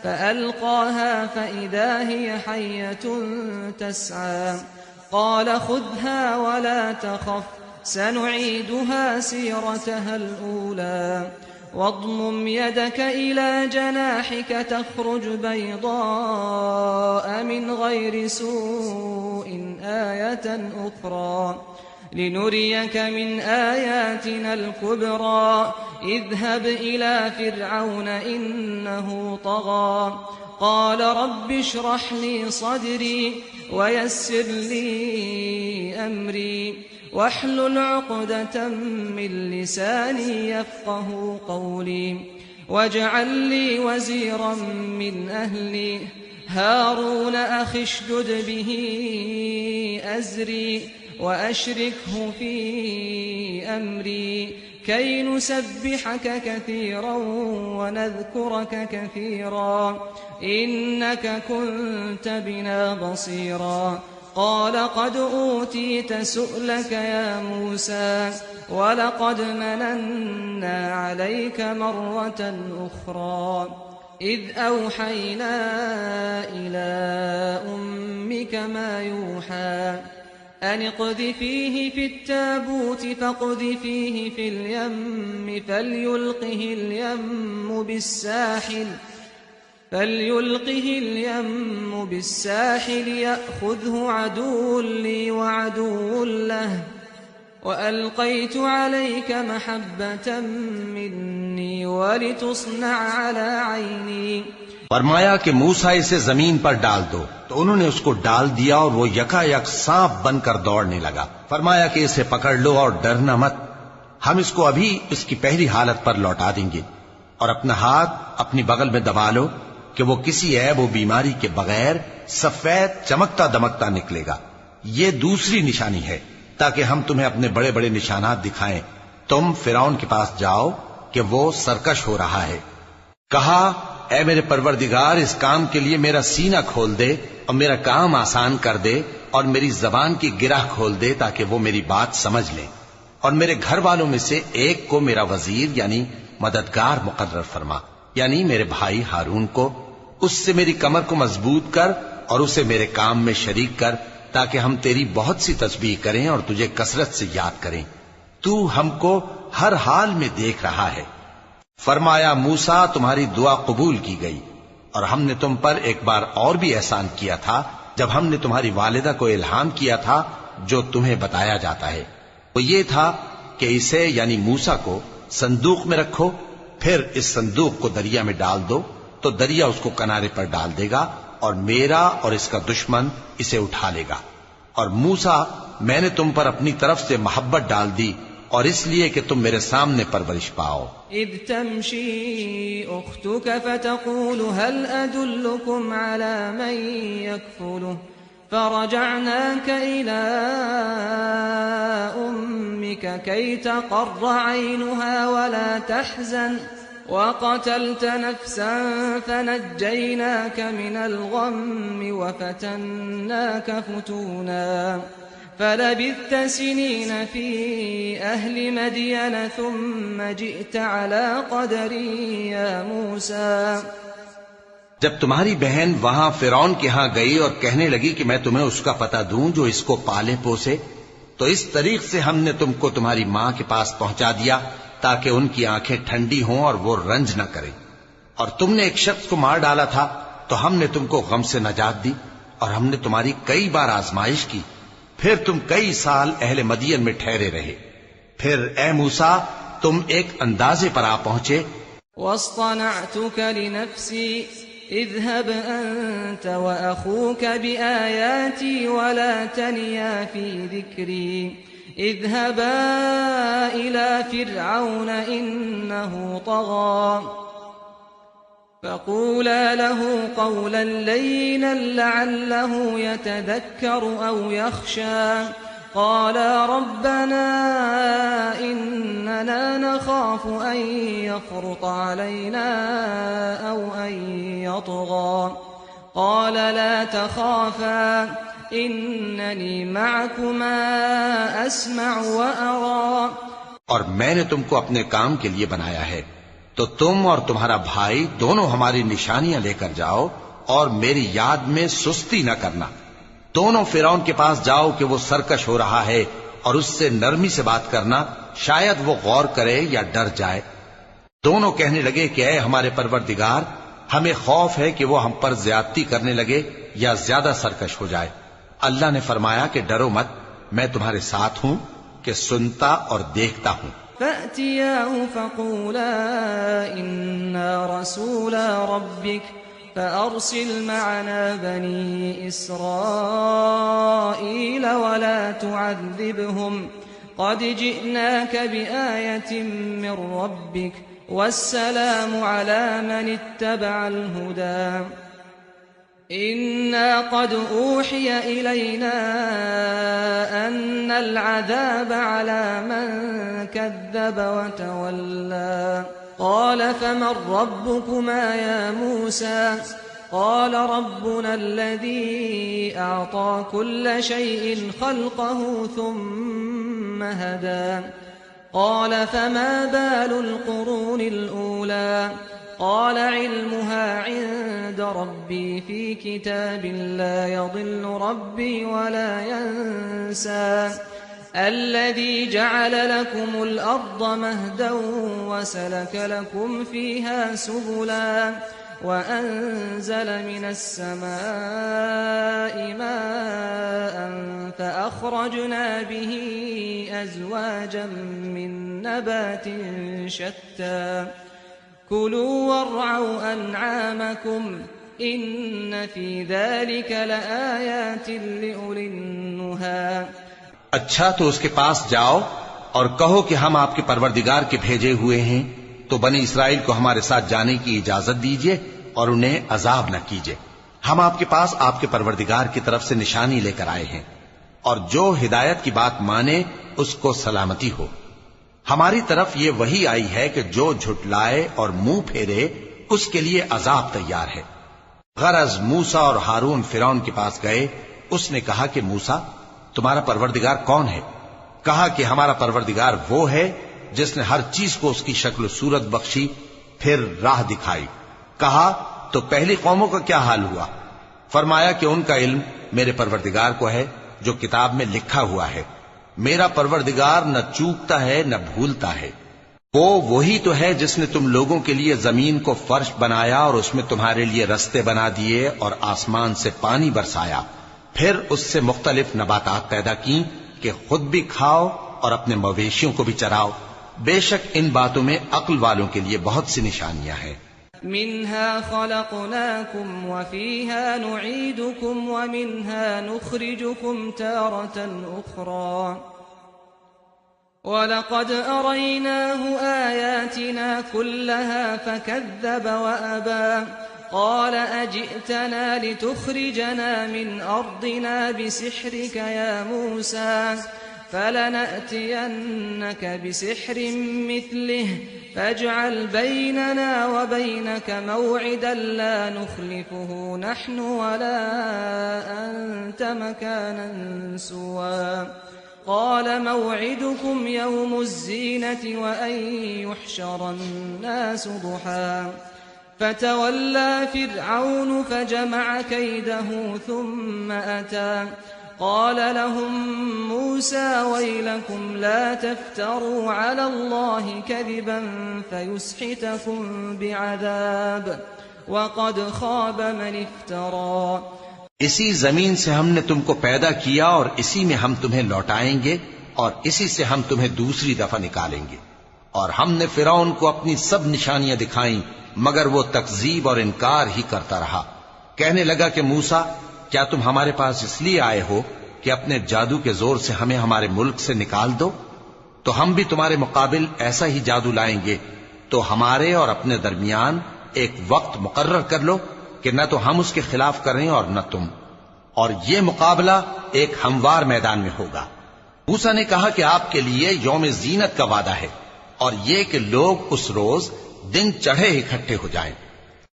فألقاها فإذا هي حية تسعى قال خذها ولا تخف سنعيدها سيرتها الأولى واضمم يدك إلى جناحك تخرج بيضاء من غير سوء آية أخرى لنريك من آياتنا الكبرى اذهب إلى فرعون إنه طغى قال رب اشرح لي صدري ويسر لي أمري واحلل عقدة من لساني يفقه قولي واجعل لي وزيرا من أهلي هارون أخي اشدد به أزري وأشركه في أمري كي نسبحك كثيرا ونذكرك كثيرا إنك كنت بنا بصيرا قال قد أوتيت سؤلك يا موسى ولقد مننا عليك مرة أخرى إذ أوحينا إلى أمك ما يوحى أن اقذفيه في التابوت فاقذفيه في اليم فليلقه اليم بالساحل يأخذه عدو لي وعدو له وألقيت عليك محبة مني ولتصنع على عيني فرمایا کہ موسیٰ اسے زمین پر ڈال دو، تو انہوں نے اس کو ڈال دیا اور وہ یکا یک سانپ بن کر دوڑنے لگا۔ فرمایا کہ اسے پکڑ لو اور ڈرنا مت، ہم اس کو ابھی اس کی پہلی حالت پر لوٹا دیں گے، اور اپنا ہاتھ اپنی بغل میں دبا لو کہ وہ کسی عیب و بیماری کے بغیر سفید چمکتا دمکتا نکلے گا۔ یہ دوسری نشانی ہے تاکہ ہم تمہیں اپنے بڑے بڑے نشانات دکھائیں۔ تم فرعون کے پاس جاؤ کہ وہ سرکش ہو رہا ہے۔ کہا اے میرے پروردگار، اس کام کے لیے میرا سینہ کھول دے اور میرا کام آسان کر دے اور میری زبان کی گرہ کھول دے تاکہ وہ میری بات سمجھ لیں، اور میرے گھر والوں میں سے ایک کو میرا وزیر یعنی مددگار مقرر فرما، یعنی میرے بھائی ہارون کو۔ اس سے میری کمر کو مضبوط کر اور اسے میرے کام میں شریک کر تاکہ ہم تیری بہت سی تسبیح کریں اور تجھے کثرت سے یاد کریں۔ تو ہم کو ہر حال میں دیکھ رہا ہے۔ فرمایا موسیٰ تمہاری دعا قبول کی گئی، اور ہم نے تم پر ایک بار اور بھی احسان کیا تھا جب ہم نے تمہاری والدہ کو الہام کیا تھا جو تمہیں بتایا جاتا ہے۔ وہ یہ تھا کہ اسے یعنی موسیٰ کو صندوق میں رکھو، پھر اس صندوق کو دریا میں ڈال دو تو دریا اس کو کنارے پر ڈال دے گا اور میرا اور اس کا دشمن اسے اٹھا لے گا۔ اور موسیٰ میں نے تم پر اپنی طرف سے محبت ڈال دی اور اس لیے کہ تم میرے سامنے پرورش پاؤ۔ اذ تمشي اختك فتقول هل ادلكم على من يكفله فرجعناك الى امك كي تقر عينها ولا تحزن وقتلت نفسا فنجيناك من الغم وفتناك فتونا فلبثت سنين في أهل مدين ثم جئت على قدر يا موسى۔ جب تمہاری بہن وہاں فرعون کے ہاں گئی اور کہنے لگی کہ میں تمہیں اس کا پتہ دوں جو اس کو پالے پوسے، تو اس طریق سے ہم نے تم کو تمہاری ماں کے پاس پہنچا دیا تاکہ ان کی آنکھیں ٹھنڈی ہوں اور وہ رنج نہ کریں۔ اور تم نے ایک شخص کو مار ڈالا تھا تو ہم نے تم کو غم سے نجات دی، اور ہم نے تمہاری کئی بار آزمائش کی، پھر تم کئی سال اہل مدین میں ٹھہرے رہے۔ پھر اے موسیٰ تم ایک اندازے پر آ پہنچے۔ واصطنعتك لنفسي اذهب أنت وأخوك بآياتي ولا تنيا في ذكري اذهبا إلى فرعون إنه طغى فقولا له قولا لينا لعله يتذكر أو يخشى قالا ربنا إننا نخاف أن يفرط علينا أو أن يطغى قال لا تخافا إنني معكما أسمع وأرى۔ اور میں نے تم کو اپنے کام کے لیے بنایا ہے، تو تم اور تمہارا بھائی دونوں ہماری نشانیاں لے کر جاؤ اور میری یاد میں سستی نہ کرنا۔ دونوں فرعون کے پاس جاؤ کہ وہ سرکش ہو رہا ہے اور اس سے نرمی سے بات کرنا، شاید وہ غور کرے یا ڈر جائے۔ دونوں کہنے لگے کہ اے ہمارے پروردگار، ہمیں خوف ہے کہ وہ ہم پر زیادتی کرنے لگے یا زیادہ سرکش ہو جائے۔ اللہ نے فرمایا کہ ڈرو مت، میں تمہارے ساتھ ہوں کہ سنتا اور دیکھتا ہوں۔ فأتياه فقولا إنا رسولا ربك فأرسل معنا بني إسرائيل ولا تعذبهم قد جئناك بآية من ربك والسلام على من اتبع الهدى إنا قد أوحي إلينا أن العذاب على من كذب وتولى قال فمن ربكما يا موسى قال ربنا الذي أعطى كل شيء خلقه ثم هدى قال فما بال القرون الأولى قال علمها عند ربي في كتاب لا يضل ربي ولا ينسى الذي جعل لكم الأرض مهدا وسلك لكم فيها سبلا وأنزل من السماء ماء فأخرجنا به أزواجا من نبات شتى كلوا وارعوا أنعامكم إن في ذلك لآيات لأولي النهى۔ اچھا تو اس کے پاس جاؤ اور کہو کہ ہم آپ کے پروردگار کے بھیجے ہوئے ہیں، تو بنی اسرائیل کو ہمارے ساتھ جانے کی اجازت دیجیے اور انہیں عذاب نہ کیجیے۔ ہم آپ کے پاس آپ کے پروردگار کی طرف سے نشانی لے کر آئے ہیں، اور جو ہدایت کی بات مانے اس کو سلامتی ہو۔ ہماری طرف یہ وحی آئی ہے کہ جو جھٹلائے اور منہ پھیرے اس کے لیے عذاب تیار ہے۔ غرض موسیٰ اور ہارون فرعون کے پاس گئے، اس نے کہا کہ موسیٰ تمہارا پروردگار کون ہے؟ کہا کہ ہمارا پروردگار وہ ہے جس نے ہر چیز کو اس کی شکل و صورت بخشی، پھر راہ دکھائی۔ کہا تو پہلی قوموں کا کیا حال ہوا؟ فرمایا کہ ان کا علم میرے پروردگار کو ہے جو کتاب میں لکھا ہوا ہے۔ میرا پروردگار نہ چوکتا ہے نہ بھولتا ہے۔ وہ وہی تو ہے جس نے تم لوگوں کے لیے زمین کو فرش بنایا اور اس میں تمہارے لیے رستے بنا دیے اور آسمان سے پانی برسایا، پھر اس سے مختلف نباتات پیدا کی کہ خود بھی کھاؤ اور اپنے مویشیوں کو بھی چراؤ۔ بے شک ان باتوں میں عقل والوں کے لیے بہت سی نشانیاں ہیں۔ منها خلقناكم وفيها نعيدكم ومنها نخرجكم تارة أخرى ولقد أريناه آياتنا كلها فكذب وأبى قال أجئتنا لتخرجنا من أرضنا بسحرك يا موسى فلنأتينك بسحر مثله فاجعل بيننا وبينك موعدا لا نخلفه نحن ولا أنت مكانا سوى قال موعدكم يوم الزينة وأن يحشر الناس ضحى فتولى فرعون فجمع كيده ثم أتى قال لهم موسى ويلكم لا تفتروا على الله كذبا فيسحتكم بعذاب وقد خاب من افترى۔ اسی زمین سے ہم نے تم کو پیدا کیا اور اسی میں ہم تمہیں لوٹائیں گے اور اسی سے ہم تمہیں دوسری دفعہ نکالیں گے۔ اور ہم نے فرعون کو اپنی سب نشانیاں دکھائیں مگر وہ تکذیب اور انکار ہی کرتا رہا۔ کہنے لگا کہ موسیٰ کیا تم ہمارے پاس اس لیے آئے ہو کہ اپنے جادو کے زور سے ہمیں ہمارے ملک سے نکال دو؟ تو ہم بھی تمہارے مقابل ایسا ہی جادو لائیں گے، تو ہمارے اور اپنے درمیان ایک وقت مقرر کر لو کہ نہ تو ہم اس کے خلاف کریں اور نہ تم، اور یہ مقابلہ ایک ہموار میدان میں ہوگا۔ موسیٰ نے کہا کہ آپ کے لیے یوم زینت کا وعدہ ہے اور یہ کہ لوگ اس روز دن چڑھے اکٹھے ہو جائیں۔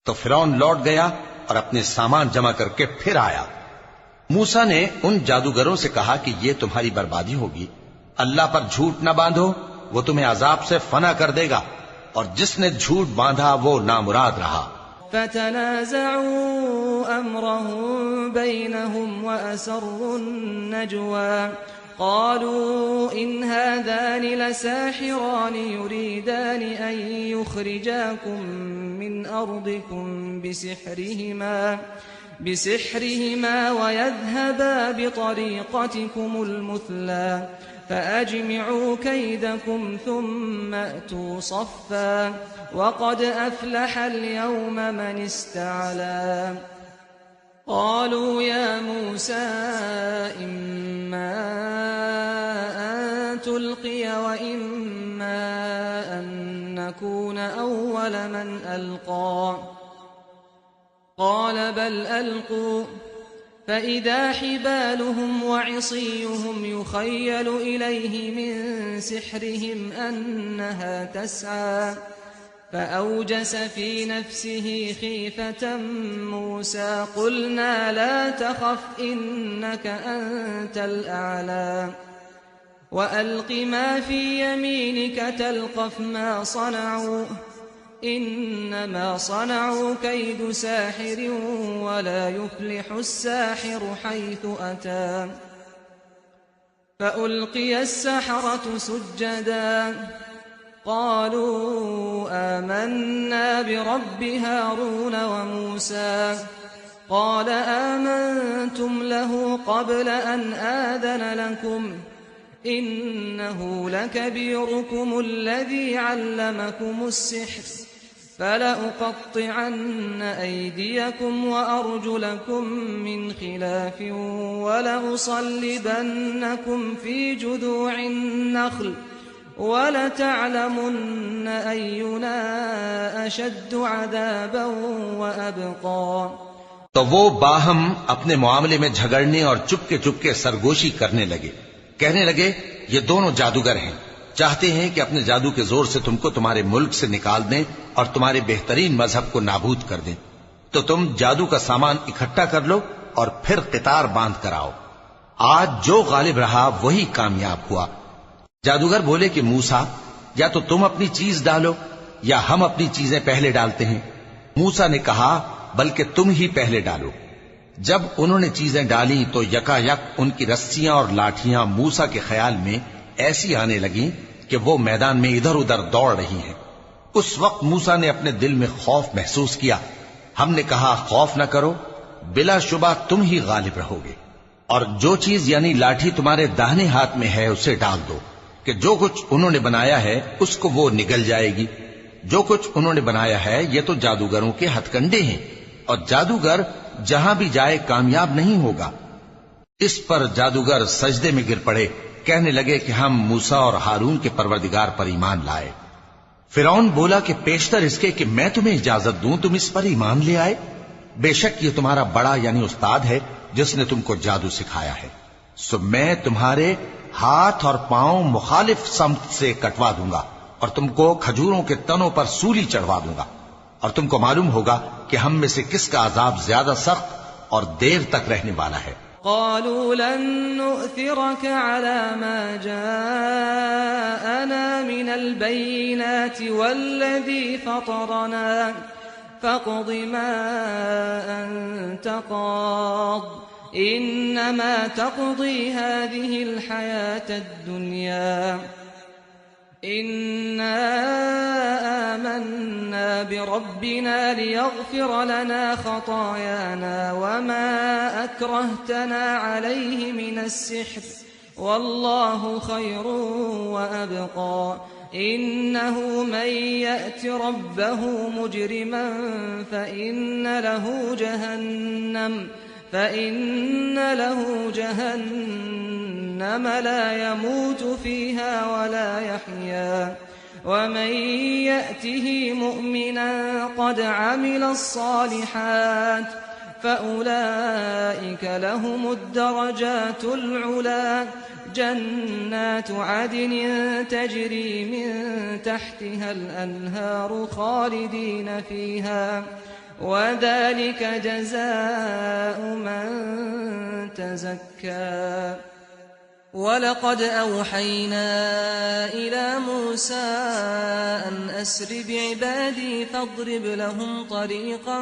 تو فرعون لوٹ گیا اور اپنے سامان جمع کر کے پھر آیا۔ موسیٰ نے ان جادوگروں سے کہا کہ یہ تمہاری بربادی ہوگی، اللہ پر جھوٹ نہ باندھو، وہ تمہیں عذاب سے فنا کر دے گا، اور جس نے جھوٹ باندھا وہ نامراد رہا۔ فتنازعوا أمرهم بينهم وأسروا النجوى قالوا إن هذان لساحران يريدان أن يخرجاكم من أرضكم بسحرهما ويذهبا بطريقتكم المثلى فأجمعوا كيدكم ثم أتوا صفا وقد أفلح اليوم من استعلى قالوا يا موسى إما أن تلقي وإما أن نكون أول من ألقى قال بل ألقوا فإذا حبالهم وعصيهم يخيل إليه من سحرهم أنها تسعى فأوجس في نفسه خيفة موسى قلنا لا تخف إنك أنت الأعلى وألق ما في يمينك تلقف ما صنعوا إنما صنعوا كيد ساحر ولا يفلح الساحر حيث أتى فألقي السحرة سجدا قالوا آمنا برب هارون وموسى قال آمنتم له قبل أن آذن لكم إنه لكبيركم الذي علمكم السحر فلأقطعن أيديكم وأرجلكم من خلاف ولأصلبنكم في جذوع النخل وَلَتَعْلَمُنَّ أَيُّنَا أَشَدُّ عَذَابًا وَأَبْقَى تو وہ باہم اپنے معاملے میں جھگڑنے اور چپکے سرگوشی کرنے لگے، کہنے لگے یہ دونوں جادوگر ہیں، چاہتے ہیں کہ اپنے جادو کے زور سے تم کو تمہارے ملک سے نکال دیں اور تمہارے بہترین مذہب کو نابود کر دیں، تو تم جادو کا سامان اکٹھا کر لو اور پھر قطار باندھ کر آؤ، آج جو غالب رہا وہی کامیاب ہوا۔ جادوگر بولے کہ موسیٰ یا تو تم اپنی چیز ڈالو یا ہم اپنی چیزیں پہلے ڈالتے ہیں۔ موسیٰ نے کہا بلکہ تم ہی پہلے ڈالو۔ جب انہوں نے چیزیں ڈالی تو یکا یک ان کی رسیاں اور لاٹھیاں موسیٰ کے خیال میں ایسی آنے لگیں کہ وہ میدان میں ادھر ادھر دوڑ رہی ہیں۔ اس وقت موسیٰ نے اپنے دل میں خوف محسوس کیا۔ ہم نے کہا خوف نہ کرو، بلا شبہ تم ہی غالب رہو گے، اور جو چیز یعنی لاٹھی تمہارے داہنے ہاتھ میں ہے اسے ڈال دو کہ جو کچھ انہوں نے بنایا ہے اس کو وہ نگل جائے گی۔ جو کچھ انہوں نے بنایا ہے یہ تو جادوگروں کے ہتھ کنڈے ہیں، اور جادوگر جہاں بھی جائے کامیاب نہیں ہوگا۔ اس پر جادوگر سجدے میں گر پڑے، کہنے لگے کہ ہم موسیٰ اور ہارون کے پروردگار پر ایمان لائے۔ فرعون بولا کہ پیشتر اس کے کہ میں تمہیں اجازت دوں تم اس پر ایمان لے آئے، بے شک یہ تمہارا بڑا یعنی استاد ہے جس نے تم کو جادو سکھایا ہے، سو میں تمہارے ہاتھ اور پاؤں مخالف سمت سے کٹوا دوں گا اور تم کو کھجوروں کے تنوں پر سولی چڑھوا دوں گا، اور تم کو معلوم ہوگا کہ ہم میں سے کس کا عذاب زیادہ سخت اور دیر تک رہنے والا ہے۔ قالوا لن نؤثرك على ما جاءنا من البينات والذي فطرنا فاقض ما أنت قاض إنما تقضي هذه الحياة الدنيا إنا آمنا بربنا ليغفر لنا خطايانا وما أكرهتنا عليه من السحر والله خير وأبقى إنه من يأت ربه مجرما فإن له جهنم لا يموت فيها ولا يحيا ومن يأته مؤمنا قد عمل الصالحات فأولئك لهم الدرجات العلى جنات عدن تجري من تحتها الأنهار خالدين فيها وذلك جزاء من تزكى ولقد أوحينا إلى موسى أن أسر بعبادي فاضرب لهم طريقا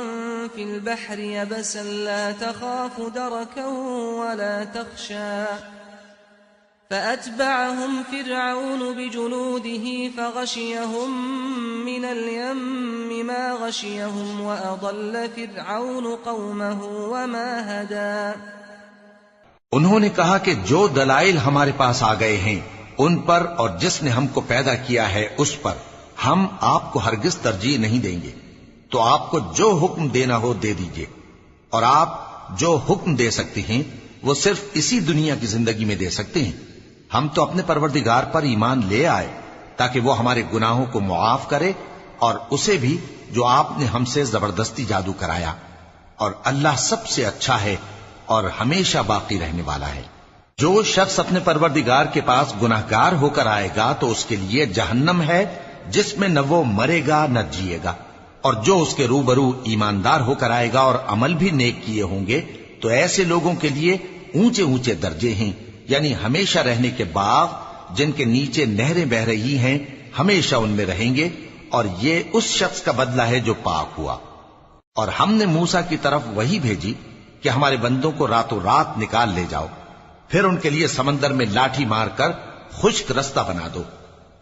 في البحر يبسا لا تخاف دركا ولا تخشى فأتبعهم فرعون بجنوده فغشيهم من اليم ما غشيهم وأضل فرعون قومه وما هدى۔ انہوں نے کہا کہ جو دلائل ہمارے پاس آ گئے ہیں ان پر اور جس نے ہم کو پیدا کیا ہے اس پر ہم آپ کو ہرگز ترجیح نہیں دیں گے، تو آپ کو جو حکم دینا ہو دے دیجئے، اور آپ جو حکم دے سکتے ہیں وہ صرف اسی دنیا کی زندگی میں دے سکتے ہیں۔ ہم تو اپنے پروردگار پر ایمان لے آئے تاکہ وہ ہمارے گناہوں کو معاف کرے، اور اسے بھی جو آپ نے ہم سے زبردستی جادو کرایا، اور اللہ سب سے اچھا ہے اور ہمیشہ باقی رہنے والا ہے۔ جو شخص اپنے پروردگار کے پاس گناہگار ہو کر آئے گا تو اس کے لیے جہنم ہے جس میں نہ وہ مرے گا نہ جیے گا، اور جو اس کے روبرو ایماندار ہو کر آئے گا اور عمل بھی نیک کیے ہوں گے تو ایسے لوگوں کے لیے اونچے اونچے درجے ہیں، یعنی ہمیشہ رہنے کے باغ جن کے نیچے نہریں بہ رہی ہیں، ہمیشہ ان میں رہیں گے، اور یہ اس شخص کا بدلہ ہے جو پاک ہوا۔ اور ہم نے موسیٰ کی طرف وہی بھیجی کہ ہمارے بندوں کو راتوں رات نکال لے جاؤ، پھر ان کے لیے سمندر میں لاٹھی مار کر خشک رستہ بنا دو،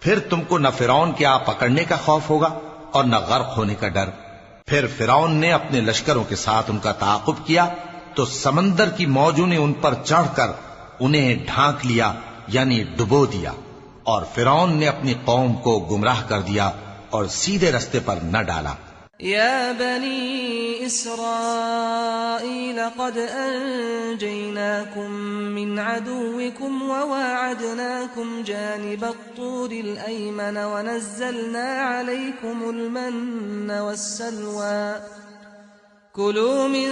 پھر تم کو نہ فرعون کے آ پکڑنے کا خوف ہوگا اور نہ غرق ہونے کا ڈر۔ پھر فرعون نے اپنے لشکروں کے ساتھ ان کا تعاقب کیا تو سمندر کی موجوں نے ان پر چڑھ کر انہیں ڈھانک لیا، یعنی ڈبو دیا، اور فرعون نے اپنی قوم کو گمراہ کر دیا اور سیدھے رستے پر نہ ڈالا۔ يا بني إسرائيل قد أنجيناكم من عدوكم وواعدناكم جانب الطور الأيمن ونزلنا عليكم المن والسلوى كلوا من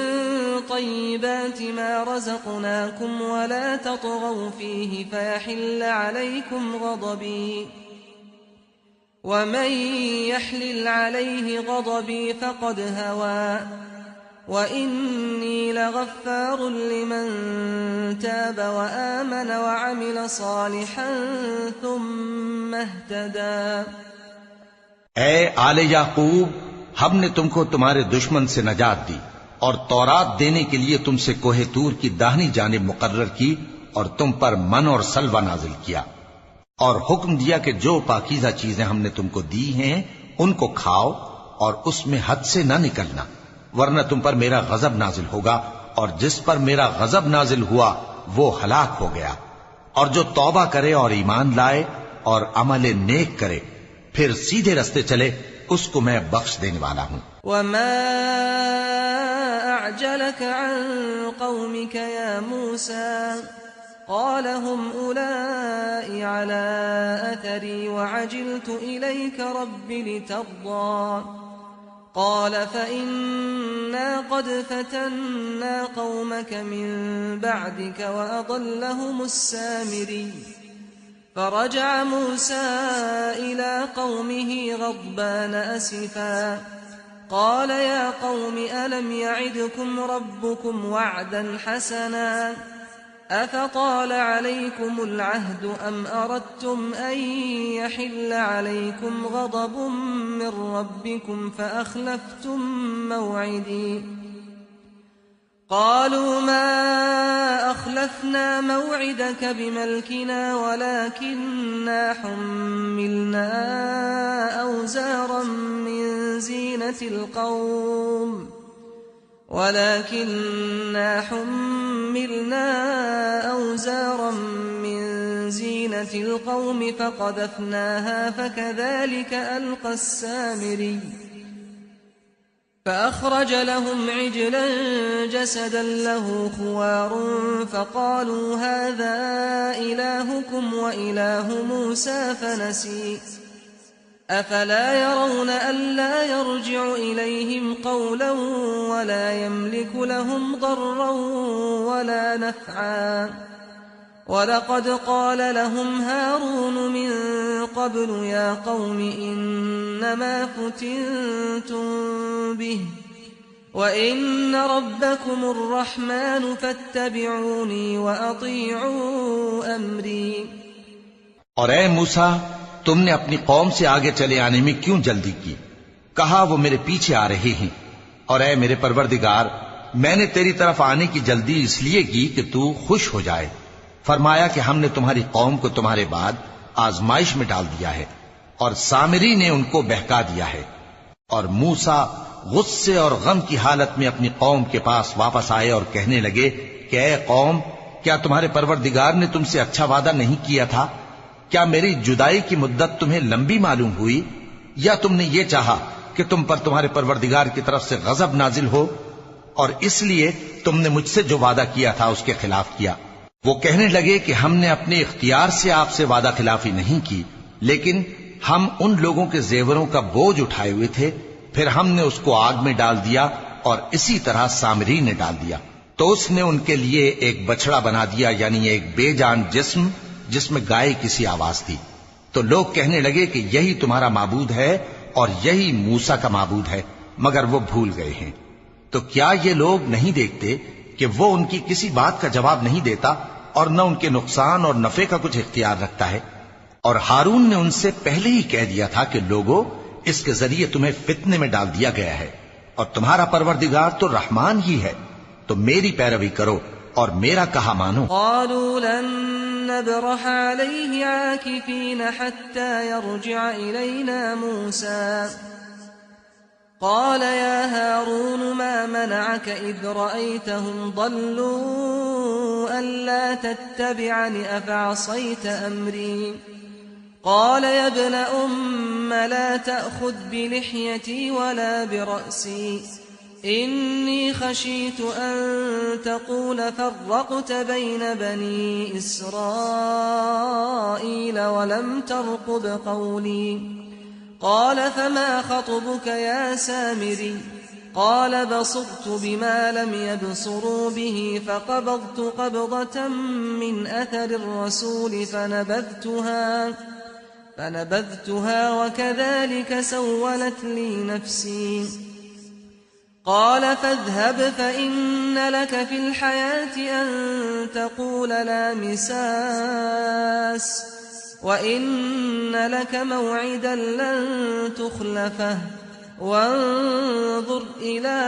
طيبات ما رزقناكم ولا تطغوا فيه فيحل عليكم غضبي ومن يحلل عليه غضبي فقد هوى وإني لغفار لمن تاب وآمن وعمل صالحا ثم اهتدى۔ اے آل یعقوب، ہم نے تم کو تمہارے دشمن سے نجات دی اور تورات دینے کے لیے تم سے کوہ طور کی داہنی جانب مقرر کی اور تم پر من اور سلوہ نازل کیا، اور حکم دیا کہ جو پاکیزہ چیزیں ہم نے تم کو دی ہیں ان کو کھاؤ اور اس میں حد سے نہ نکلنا، ورنہ تم پر میرا غضب نازل ہوگا، اور جس پر میرا غضب نازل ہوا وہ ہلاک ہو گیا۔ اور جو توبہ کرے اور ایمان لائے اور عمل نیک کرے پھر سیدھے رستے چلے اس کو میں بخش دینے والا ہوں۔ وما أعجلك عن قومك يا موسى قال هم أولئك على أثري وعجلت إليك رب لترضى قال فإنا قد فتنا قومك من بعدك وأضلهم السامري فرجع موسى إلى قومه غضبان أسفا قال يا قوم ألم يعدكم ربكم وعدا حسنا أفطال عليكم العهد أم أردتم أن يحل عليكم غضب من ربكم فأخلفتم موعدي قالوا ما أخلفنا موعدك بملكنا ولكننا حملنا أوزارا من زينة القوم فقذفناها فكذلك ألقى السامري فأخرج لهم عجلا جسدا له خوار فقالوا هذا إلهكم وإله موسى فنسي أفلا يرون ألا يرجع إليهم قولا ولا يملك لهم ضرا ولا نفعا ولقد قال لهم هارون من قبل يا قوم إنما فتنتم به وإن ربكم الرحمن فاتبعوني وأطيعوا أمري۔ اور اے موسیٰ، تم نے اپنی قوم سے آگے چلے آنے میں کیوں جلدی کی؟ کہا وہ میرے پیچھے آ رہے ہیں، اور اے میرے پروردگار، میں نے تیری طرف آنے کی جلدی اس لیے کی کہ تو خوش ہو جائے، فرمایا کہ ہم نے تمہاری قوم کو تمہارے بعد آزمائش میں ڈال دیا ہے اور سامری نے ان کو بہکا دیا ہے۔ اور موسیٰ غصے اور غم کی حالت میں اپنی قوم کے پاس واپس آئے اور کہنے لگے کہ اے قوم، کیا تمہارے پروردگار نے تم سے اچھا وعدہ نہیں کیا تھا؟ کیا میری جدائی کی مدت تمہیں لمبی معلوم ہوئی، یا تم نے یہ چاہا کہ تم پر تمہارے پروردگار کی طرف سے غضب نازل ہو، اور اس لیے تم نے مجھ سے جو وعدہ کیا تھا اس کے خلاف کیا؟ وہ کہنے لگے کہ ہم نے اپنے اختیار سے آپ سے وعدہ خلافی نہیں کی، لیکن ہم ان لوگوں کے زیوروں کا بوجھ اٹھائے ہوئے تھے، پھر ہم نے اس کو آگ میں ڈال دیا، اور اسی طرح سامری نے ڈال دیا۔ تو اس نے ان کے لیے ایک بچڑا بنا دیا، یعنی ایک بے جان جسم جس میں گائے کسی آواز تھی۔ تو لوگ کہنے لگے کہ یہی تمہارا معبود ہے اور یہی موسیٰ کا معبود ہے، مگر وہ بھول گئے ہیں۔ تو کیا یہ لوگ نہیں دیکھتے کہ وہ ان کی کسی بات کا جواب نہیں دیتا اور نہ ان کے نقصان اور نفع کا کچھ اختیار رکھتا ہے؟ اور ہارون نے ان سے پہلے ہی کہہ دیا تھا کہ لوگو، اس کے ذریعے تمہیں فتنے میں ڈال دیا گیا ہے، اور تمہارا پروردگار تو رحمان ہی ہے، تو میری پیروی کرو اور میرا کہا مانو۔ قالوا لن نبرح عليه عاكفين حتى يرجع إلينا موسى قال يا هارون ما منعك إذ رأيتهم ضلوا ألا تتبعني أفعصيت أمري قال يا ابن أم لا تأخذ بلحيتي ولا برأسي إني خشيت أن تقول فرقت بين بني إسرائيل ولم ترقب قولي قال فما خطبك يا سامري قال بصرت بما لم يبصروا به فقبضت قبضة من أثر الرسول فنبذتها وكذلك سولت لي نفسي قال فاذهب فإن لك في الحياة أن تقول لا مساس وإن لك موعدا لن تخلفه وانظر إلى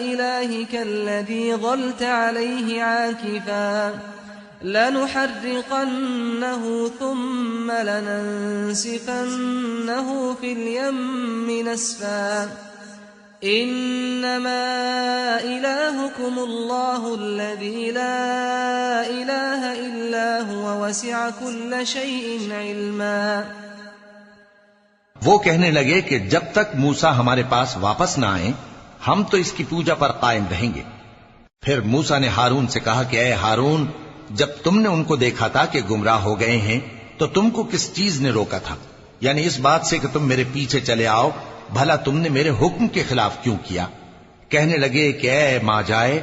إلهك الذي ظلت عليه عاكفا لنحرقنه ثم لننسفنه في اليم نسفا إنما إلهكم الله الذي لا إله إلا هو وسع كل شيء علما۔ وہ کہنے لگے کہ جب تک موسیٰ ہمارے پاس واپس نہ آئیں ہم تو اس کی پوجا پر قائم رہیں گے۔ پھر موسیٰ نے ہارون سے کہا کہ اے ہارون، جب تم نے ان کو دیکھا تھا کہ گمراہ ہو گئے ہیں تو تم کو کس چیز نے روکا تھا؟ یعنی اس بات سے کہ تم میرے پیچھے چلے آؤ، بھلا تم نے میرے حکم کے خلاف کیوں کیا؟ کہنے لگے کہ اے ماں جائے،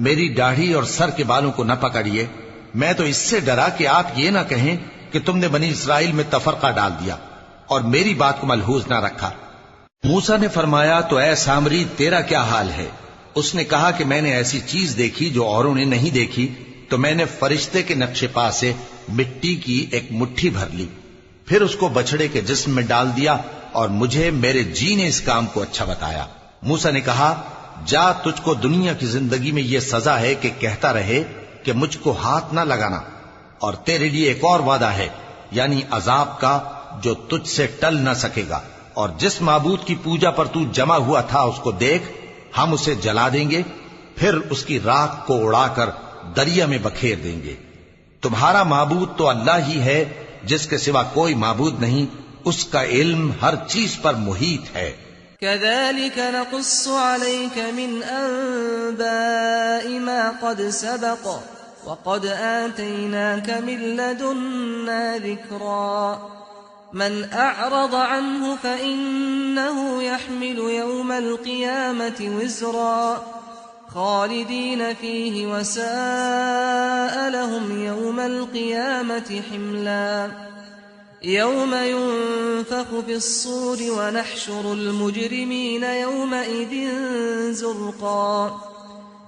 میری داڑھی اور سر کے بالوں کو نہ پکڑیے، میں تو اس سے ڈرا کہ آپ یہ نہ کہیں کہ تم نے بنی اسرائیل میں تفرقہ ڈال دیا اور میری بات کو ملحوظ نہ رکھا۔ موسیٰ نے فرمایا تو اے سامری تیرا کیا حال ہے؟ اس نے کہا کہ میں نے ایسی چیز دیکھی جو اوروں نے نہیں دیکھی، تو میں نے فرشتے کے نقش پا سے مٹی کی ایک مٹھی بھر لی، پھر اس کو بچڑے کے جسم میں ڈال دیا اور مجھے میرے جی نے اس کام کو اچھا بتایا۔ موسیٰ نے کہا جا، تجھ کو دنیا کی زندگی میں یہ سزا ہے کہ کہتا رہے کہ مجھ کو ہاتھ نہ لگانا، اور تیرے لیے ایک اور وعدہ ہے، یعنی عذاب کا جو تجھ سے ٹل نہ سکے گا، اور جس معبود کی پوجا پر تو جمع ہوا تھا اس کو دیکھ، ہم اسے جلا دیں گے، پھر اس کی راکھ کو اڑا کر دریا میں بکھیر دیں گے۔ تمہارا معبود تو اللہ ہی ہے جس کے سوا کوئی معبود نہیں، اس کا علم ہر چیز پر محیط ہے۔ كذلك نقص عليك من أنباء ما قد سبق وقد آتيناك من لدنا ذكرا من أعرض عنه فإنه يحمل يوم القيامة وزرا خالدين فيه وساء لهم يوم القيامة حملا يوم ينفخ في الصور ونحشر المجرمين يومئذ زرقا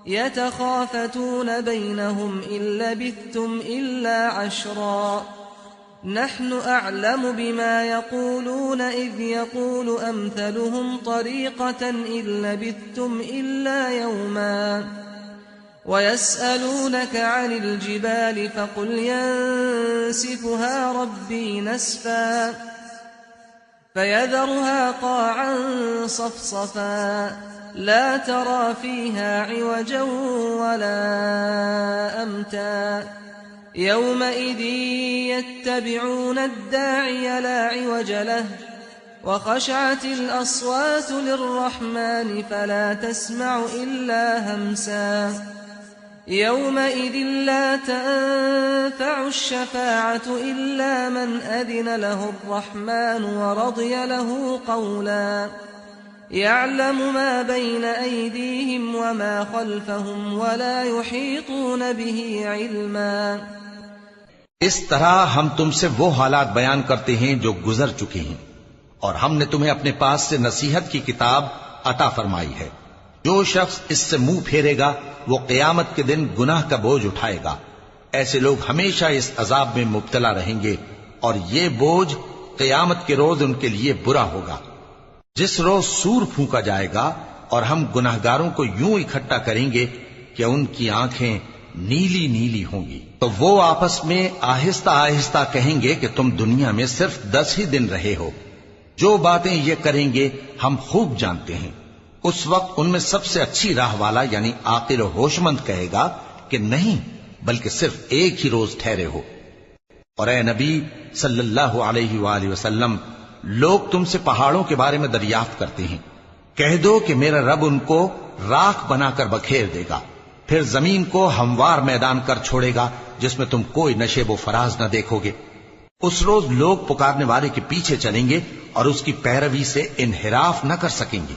يتخافتون بينهم إن لبثتم إلا عشرا نحن أعلم بما يقولون إذ يقول أمثلهم طريقة إن لبثتم إلا يوما ويسألونك عن الجبال فقل ينسفها ربي نسفا فيذرها قاعا صفصفا لا ترى فيها عوجا ولا أمتا يومئذ يتبعون الداعي لا عوج له وخشعت الأصوات للرحمن فلا تسمع إلا همسا يومئذ لا تنفع الشفاعة إلا من أذن له الرحمن ورضي له قولا يعلم ما بين أيديهم وما خلفهم ولا يحيطون به علما. اس طرح ہم تم سے وہ حالات بیان کرتے ہیں جو گزر چکے ہیں، اور ہم نے تمہیں اپنے پاس سے نصیحت کی کتاب عطا فرمائی ہے. جو شخص اس سے منہ پھیرے گا وہ قیامت کے دن گناہ کا بوجھ اٹھائے گا. ایسے لوگ ہمیشہ اس عذاب میں مبتلا رہیں گے، اور یہ بوجھ قیامت کے روز ان کے لیے برا ہوگا. جس روز سور پھونکا جائے گا اور ہم گناہگاروں کو یوں اکٹھا کریں گے کہ ان کی آنکھیں نیلی نیلی ہوں گی، تو وہ آپس میں آہستہ آہستہ کہیں گے کہ تم دنیا میں صرف 10 ہی دن رہے ہو. جو باتیں یہ کریں گے ہم خوب جانتے ہیں. اس وقت ان میں سب سے اچھی راہ والا یعنی عاقل و ہوشمند کہے گا کہ نہیں، بلکہ صرف ایک ہی روز ٹھہرے ہو. اور اے نبی صلی اللہ علیہ وآلہ وسلم، لوگ تم سے پہاڑوں کے بارے میں دریافت کرتے ہیں. کہہ دو کہ میرا رب ان کو راکھ بنا کر بکھیر دے گا، پھر زمین کو ہموار میدان کر چھوڑے گا جس میں تم کوئی نشیب و فراز نہ دیکھو گے. اس روز لوگ پکارنے والے کے پیچھے چلیں گے اور اس کی پیروی سے انحراف نہ کر سکیں گے،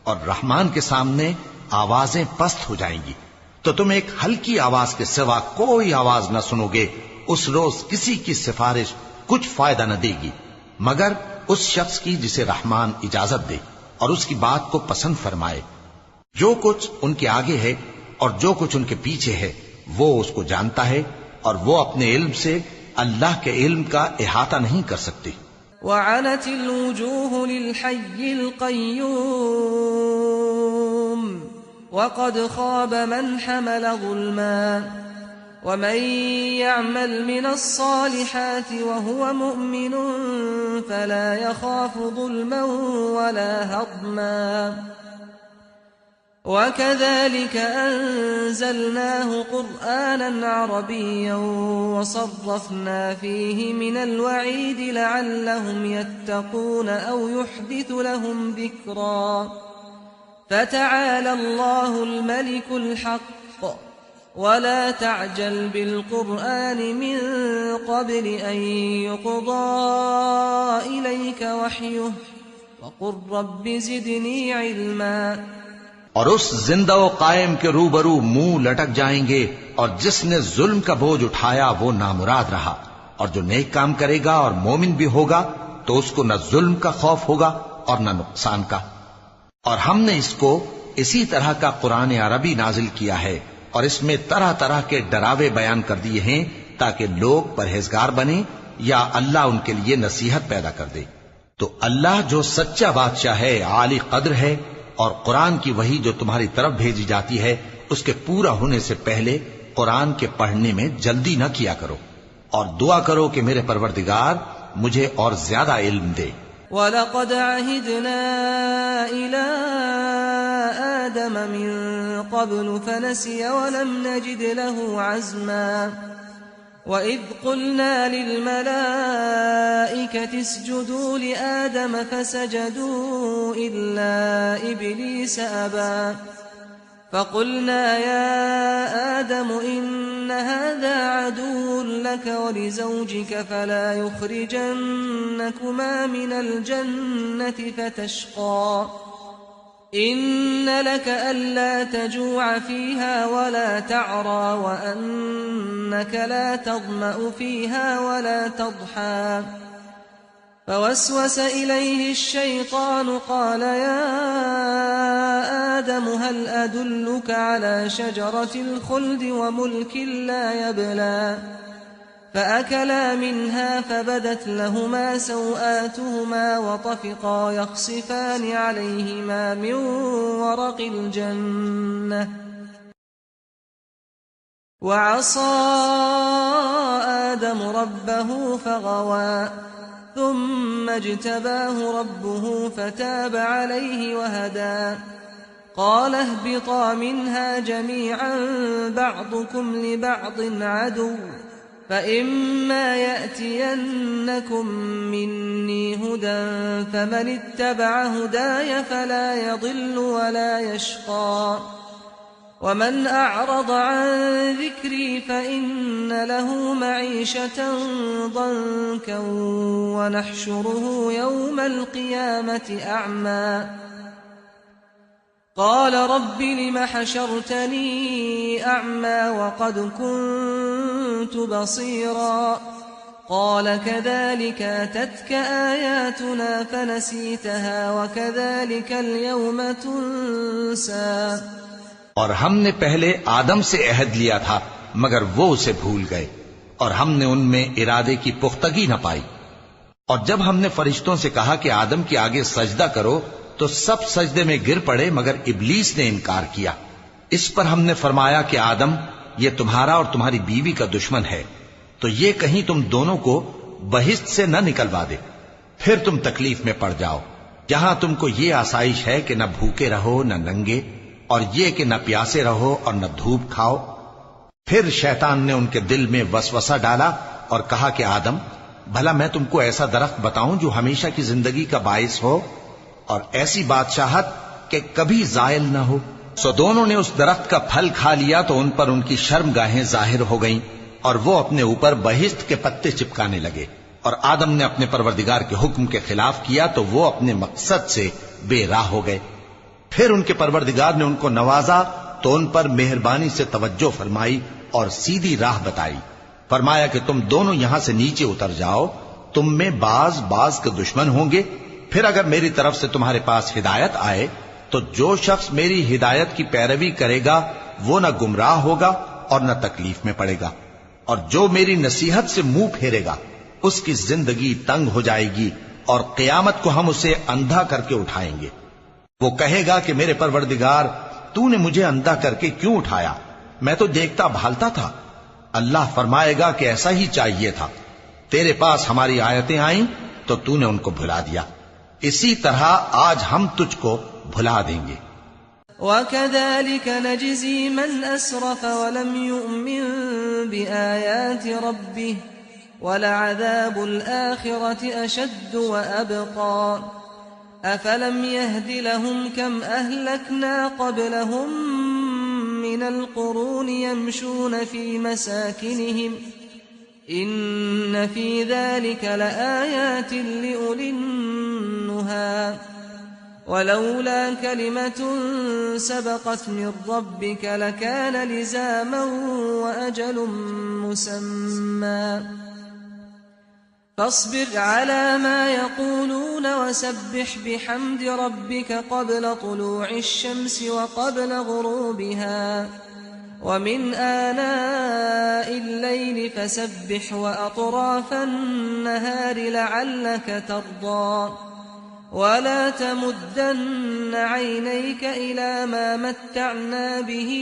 اور رحمان کے سامنے آوازیں پست ہو جائیں گی، تو تم ایک ہلکی آواز کے سوا کوئی آواز نہ سنو گے. اس روز کسی کی سفارش کچھ فائدہ نہ دے گی مگر اس شخص کی جسے رحمان اجازت دے اور اس کی بات کو پسند فرمائے. جو کچھ ان کے آگے ہے اور جو کچھ ان کے پیچھے ہے وہ اس کو جانتا ہے، اور وہ اپنے علم سے اللہ کے علم کا احاطہ نہیں کر سکتی. وعنت الوجوه للحي القيوم وقد خاب من حمل ظلما ومن يعمل من الصالحات وهو مؤمن فلا يخاف ظلما ولا هضما وكذلك أنزلناه قرآنا عربيا وصرفنا فيه من الوعيد لعلهم يتقون أو يحدث لهم ذكرا فتعالى الله الملك الحق ولا تعجل بالقرآن من قبل أن يقضى إليك وحيه وقل رب زدني علما. اور اس زندہ و قائم کے روبرو منہ لٹک جائیں گے، اور جس نے ظلم کا بوجھ اٹھایا وہ نامراد رہا، اور جو نیک کام کرے گا اور مومن بھی ہوگا تو اس کو نہ ظلم کا خوف ہوگا اور نہ نقصان کا. اور ہم نے اس کو اسی طرح کا قرآن عربی نازل کیا ہے، اور اس میں طرح طرح کے ڈراوے بیان کر دیے ہیں تاکہ لوگ پرہیزگار بنیں یا اللہ ان کے لیے نصیحت پیدا کر دے. تو اللہ جو سچا بادشاہ ہے، عالی قدر ہے، اور قرآن کی وحی جو تمہاری طرف بھیجی جاتی ہے اس کے پورا ہونے سے پہلے قرآن کے پڑھنے میں جلدی نہ کیا کرو، اور دعا کرو کہ میرے پروردگار مجھے اور زیادہ علم دے. وَلَقَدْ عَهِدْنَا إِلَىٰ آدَمَ مِن قَبْلُ فَنَسِيَ وَلَمْ نَجِدْ لَهُ عَزْمًا وَإِذْ قُلْنَا لِلْمَلَائِكَةِ اسْجُدُوا لِآدَمَ فَسَجَدُوا إِلَّا إِبْلِيسَ أَبَىٰ فَقُلْنَا يَا آدَمُ إِنَّ هَٰذَا عَدُوٌّ لَكَ وَلِزَوْجِكَ فَلَا يُخْرِجَنَّكُمَا مِنَ الْجَنَّةِ فَتَشْقَىٰ إِنَّ لَكَ أَلَّا تَجُوعَ فِيهَا وَلَا تَعْرَىٰ وَأَنَّكَ لَا تَظْمَأُ فِيهَا وَلَا تَضْحَىٰ فوسوس إليه الشيطان قال يا آدم هل أدلك على شجرة الخلد وملك لا يبلى فأكلا منها فبدت لهما سوآتهما وطفقا يخصفان عليهما من ورق الجنة وعصى آدم ربه فغوى ثم اجتباه ربه فتاب عليه وهدى قال اهبطا منها جميعا بعضكم لبعض عدو فإما يأتينكم مني هدى فمن اتبع هداي فلا يضل ولا يشقى ومن أعرض عن ذكري فإن له معيشة ضنكا ونحشره يوم القيامة أعمى قال رب لم حشرتني أعمى وقد كنت بصيرا قال كذلك أتتك آياتنا فنسيتها وكذلك اليوم تنسى اور ہم نے پہلے آدم سے عہد لیا تھا مگر وہ اسے بھول گئے اور ہم نے ان میں ارادے کی پختگی نہ پائی. اور جب ہم نے فرشتوں سے کہا کہ آدم کے آگے سجدہ کرو تو سب سجدے میں گر پڑے مگر ابلیس نے انکار کیا. اس پر ہم نے فرمایا کہ آدم یہ تمہارا اور تمہاری بیوی کا دشمن ہے تو یہ کہیں تم دونوں کو بہشت سے نہ نکلوا دے پھر تم تکلیف میں پڑ جاؤ جہاں تم کو یہ آسائش ہے کہ نہ بھوکے رہو نہ ننگے اور یہ کہ نہ پیاسے رہو اور نہ دھوپ کھاؤ. پھر شیطان نے ان کے دل میں وسوسہ ڈالا اور کہا کہ آدم بھلا میں تم کو ایسا درخت بتاؤں جو ہمیشہ کی زندگی کا باعث ہو اور ایسی بادشاہت کہ کبھی زائل نہ ہو. سو دونوں نے اس درخت کا پھل کھا لیا تو ان پر ان کی شرم گاہیں ظاہر ہو گئیں اور وہ اپنے اوپر بہشت کے پتے چپکانے لگے. اور آدم نے اپنے پروردگار کے حکم کے خلاف کیا تو وہ اپنے مقصد سے بے راہ ہو گئے. پھر ان کے پروردگار نے ان کو نوازا تو ان پر مہربانی سے توجہ فرمائی اور سیدھی راہ بتائی. فرمایا کہ تم دونوں یہاں سے نیچے اتر جاؤ تم میں بعض کے دشمن ہوں گے. پھر اگر میری طرف سے تمہارے پاس ہدایت آئے تو جو شخص میری ہدایت کی پیروی کرے گا وہ نہ گمراہ ہوگا اور نہ تکلیف میں پڑے گا اور جو میری نصیحت سے منہ پھیرے گا اس کی زندگی تنگ ہو جائے گی اور قیامت کو ہم اسے اندھا کر کے اٹھائیں گے. وہ کہے گا کہ میرے پروردگار تو نے مجھے اندھا کر کے کیوں اٹھایا میں تو دیکھتا بھالتا تھا. اللہ فرمائے گا کہ ایسا ہی چاہیے تھا تیرے پاس ہماری آیتیں آئیں تو تو نے ان کو بھلا دیا اسی طرح آج ہم تجھ کو بھلا دیں گے. وَكَذَلِكَ نَجْزِي مَنْ أَسْرَفَ وَلَمْ يُؤْمِنْ بِآيَاتِ رَبِّهِ وَلَعَذَابُ الْآخِرَةِ أَشَدُّ وَأَبْقَى أَفَلَمْ يَهْدِ لَهُمْ كَمْ أَهْلَكْنَا قَبْلَهُمْ مِنَ الْقُرُونِ يَمْشُونَ فِي مَسَاكِنِهِمْ إِنَّ فِي ذَلِكَ لَآيَاتٍ لِأُولِي النُّهَى وَلَوْلَا كَلِمَةٌ سَبَقَتْ مِنْ رَبِّكَ لَكَانَ لِزَامًا وَأَجَلٌ مُّسَمًّى فاصبر على ما يقولون وسبح بحمد ربك قبل طلوع الشمس وقبل غروبها ومن آناء الليل فسبح وأطراف النهار لعلك ترضى ولا تمدن عينيك إلى ما متعنا به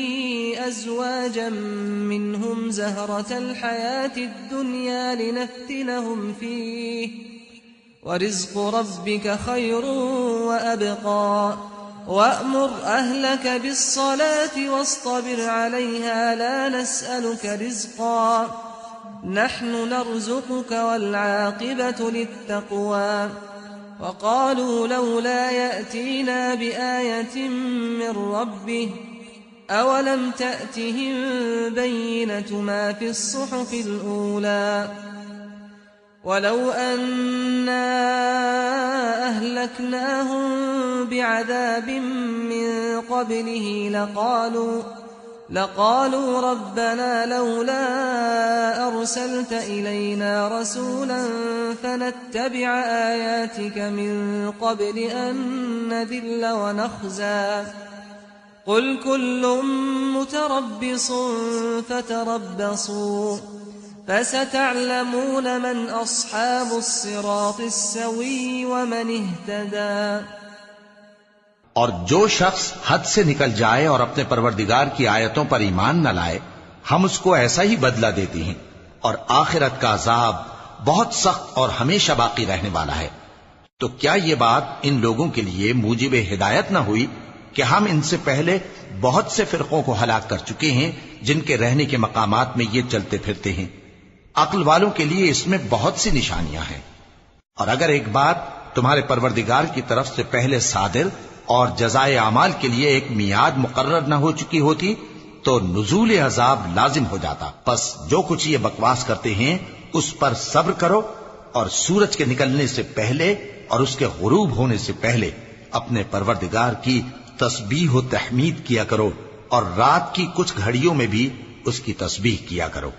أزواجا منهم زهرة الحياة الدنيا لنفتنهم فيه ورزق ربك خير وأبقى وأمر أهلك بالصلاة واصطبر عليها لا نسألك رزقا نحن نرزقك والعاقبة للتقوى وقالوا لولا يأتينا بآية من ربه أولم تأتهم بينة ما في الصحف الأولى ولو أنا أهلكناهم بعذاب من قبله لقالوا ربنا لولا أرسلت إلينا رسولا فنتبع آياتك من قبل أن نذل ونخزى قل كل متربص فتربصوا فستعلمون من أصحاب الصراط السوي ومن اهتدى. اور جو شخص حد سے نکل جائے اور اپنے پروردگار کی آیتوں پر ایمان نہ لائے ہم اس کو ایسا ہی بدلہ دیتے ہیں، اور آخرت کا عذاب بہت سخت اور ہمیشہ باقی رہنے والا ہے۔ تو کیا یہ بات ان لوگوں کے لیے موجب ہدایت نہ ہوئی کہ ہم ان سے پہلے بہت سے فرقوں کو ہلاک کر چکے ہیں جن کے رہنے کے مقامات میں یہ چلتے پھرتے ہیں؟ عقل والوں کے لیے اس میں بہت سی نشانیاں ہیں۔ اور اگر ایک بات تمہارے پروردگار کی طرف سے پہلے صادر اور جزائے اعمال کے لیے ایک میعاد مقرر نہ ہو چکی ہوتی تو نزول عذاب لازم ہو جاتا۔ پس جو کچھ یہ بکواس کرتے ہیں اس پر صبر کرو، اور سورج کے نکلنے سے پہلے اور اس کے غروب ہونے سے پہلے اپنے پروردگار کی تسبیح و تحمید کیا کرو، اور رات کی کچھ گھڑیوں میں بھی اس کی تسبیح کیا کرو،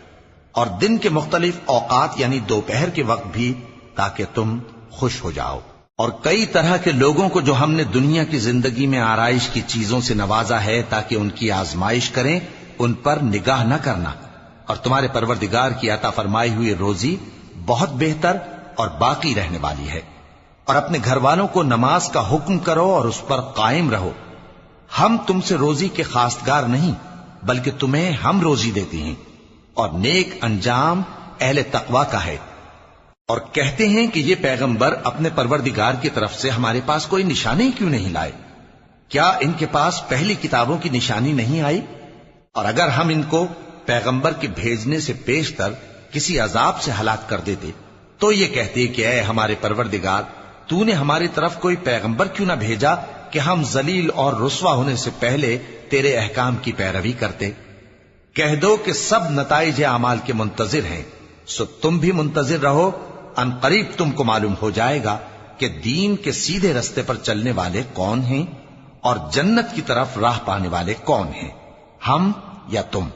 اور دن کے مختلف اوقات یعنی دوپہر کے وقت بھی، تاکہ تم خوش ہو جاؤ۔ اور کئی طرح کے لوگوں کو جو ہم نے دنیا کی زندگی میں آرائش کی چیزوں سے نوازا ہے تاکہ ان کی آزمائش کریں، ان پر نگاہ نہ کرنا، اور تمہارے پروردگار کی عطا فرمائی ہوئی روزی بہت بہتر اور باقی رہنے والی ہے۔ اور اپنے گھر والوں کو نماز کا حکم کرو اور اس پر قائم رہو۔ ہم تم سے روزی کے خواستگار نہیں، بلکہ تمہیں ہم روزی دیتے ہیں، اور نیک انجام اہل تقوی کا ہے۔ اور کہتے ہیں کہ یہ پیغمبر اپنے پروردگار کی طرف سے ہمارے پاس کوئی نشانی کیوں نہیں لائے؟ کیا ان کے پاس پہلی کتابوں کی نشانی نہیں آئی؟ اور اگر ہم ان کو پیغمبر کے بھیجنے سے پیشتر کسی عذاب سے ہلاک کر دیتے تو یہ کہتے کہ اے ہمارے پروردگار، تو نے ہماری طرف کوئی پیغمبر کیوں نہ بھیجا کہ ہم ذلیل اور رسوا ہونے سے پہلے تیرے احکام کی پیروی کرتے۔ کہہ دو کہ سب نتائج اعمال کے منتظر ہیں، سو تم بھی منتظر رہو، ان قریب تم کو معلوم ہو جائے گا کہ دین کے سیدھے رستے پر چلنے والے کون ہیں اور جنت کی طرف راہ پانے والے کون ہیں، ہم یا تم۔